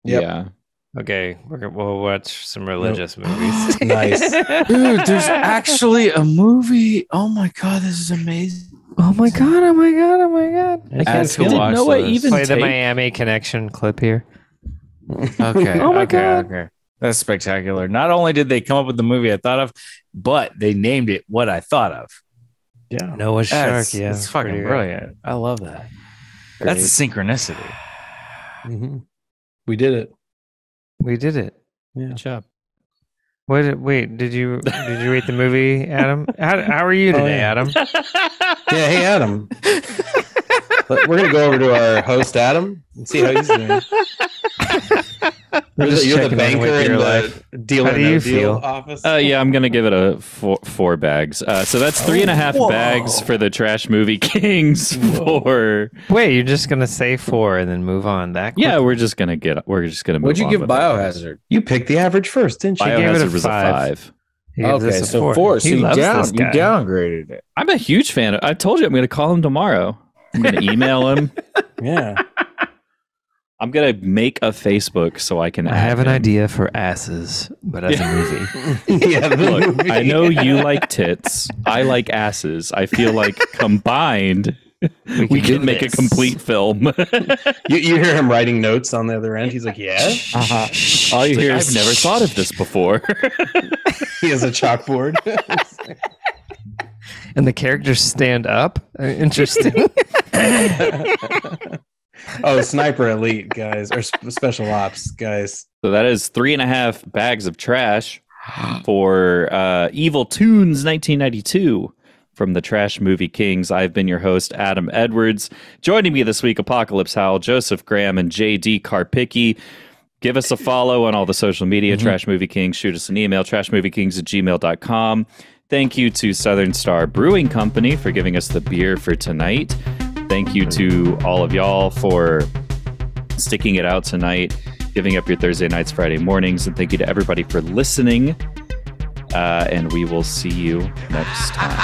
Speaker 1: Yep.
Speaker 4: Yeah.
Speaker 2: Okay, we'll watch some religious movies.
Speaker 1: Nice,
Speaker 3: dude. There's actually a movie. Oh my god, this is amazing.
Speaker 2: Oh my god! Oh my god! Oh my god!
Speaker 3: I can't watch
Speaker 4: Noah
Speaker 3: this.
Speaker 4: even
Speaker 2: Play the Miami Connection clip here.
Speaker 3: Okay.
Speaker 2: Oh my
Speaker 3: god.
Speaker 2: god.
Speaker 3: Okay. That's spectacular. Not only did they come up with the movie I thought of, but they named it what I thought of.
Speaker 1: Yeah.
Speaker 2: Noah's Shark. Yeah,
Speaker 3: it's fucking brilliant. I love that. That's a synchronicity.
Speaker 1: Mm-hmm. We did it.
Speaker 2: We did it.
Speaker 1: Yeah.
Speaker 4: Good job.
Speaker 2: Wait, did you rate the movie, Adam? How are you today, Adam?
Speaker 1: Yeah, hey Adam. We're gonna go over to our host Adam and see how he's doing. You're the banker in the deal or no deal office.
Speaker 4: Yeah, I'm gonna give it a 4 bags. So that's 3.5 bags for the Trash Movie Kings.
Speaker 2: Wait, you're just gonna say 4 and then move on? That quick?
Speaker 4: Yeah, we're just gonna move.
Speaker 3: What'd you give Biohazard?
Speaker 1: You picked the average first, didn't you?
Speaker 4: Biohazard was a 5.
Speaker 3: Okay, so 4. So you downgraded it.
Speaker 4: I'm a huge fan. I told you I'm gonna call him tomorrow. I'm gonna email him.
Speaker 1: Yeah.
Speaker 4: I'm gonna make a Facebook so I can.
Speaker 2: I have an idea for asses, but as a movie.
Speaker 1: Yeah,
Speaker 4: look,
Speaker 1: movie.
Speaker 4: I know you like tits. I like asses. I feel like combined, we can make a complete film.
Speaker 1: You hear him writing notes on the other end. He's like, "Yeah."
Speaker 4: All you hear is, "I've never thought of this before."
Speaker 1: He has a chalkboard.
Speaker 2: And the characters stand up. Interesting.
Speaker 1: Oh, Sniper Elite guys, or Special Ops guys.
Speaker 4: So that is 3.5 bags of trash for Evil Toons 1992 from the Trash Movie Kings. I've been your host, Adam Edwards. Joining me this week, Apocalypse Howell, Joseph Graham, and JD Karpicki. Give us a follow on all the social media, Trash Movie Kings. Shoot us an email, trashmoviekings@gmail.com. Thank you to Southern Star Brewing Company for giving us the beer for tonight. Thank you to all of y'all for sticking it out tonight, giving up your Thursday nights, Friday mornings, and thank you to everybody for listening. And we will see you next time.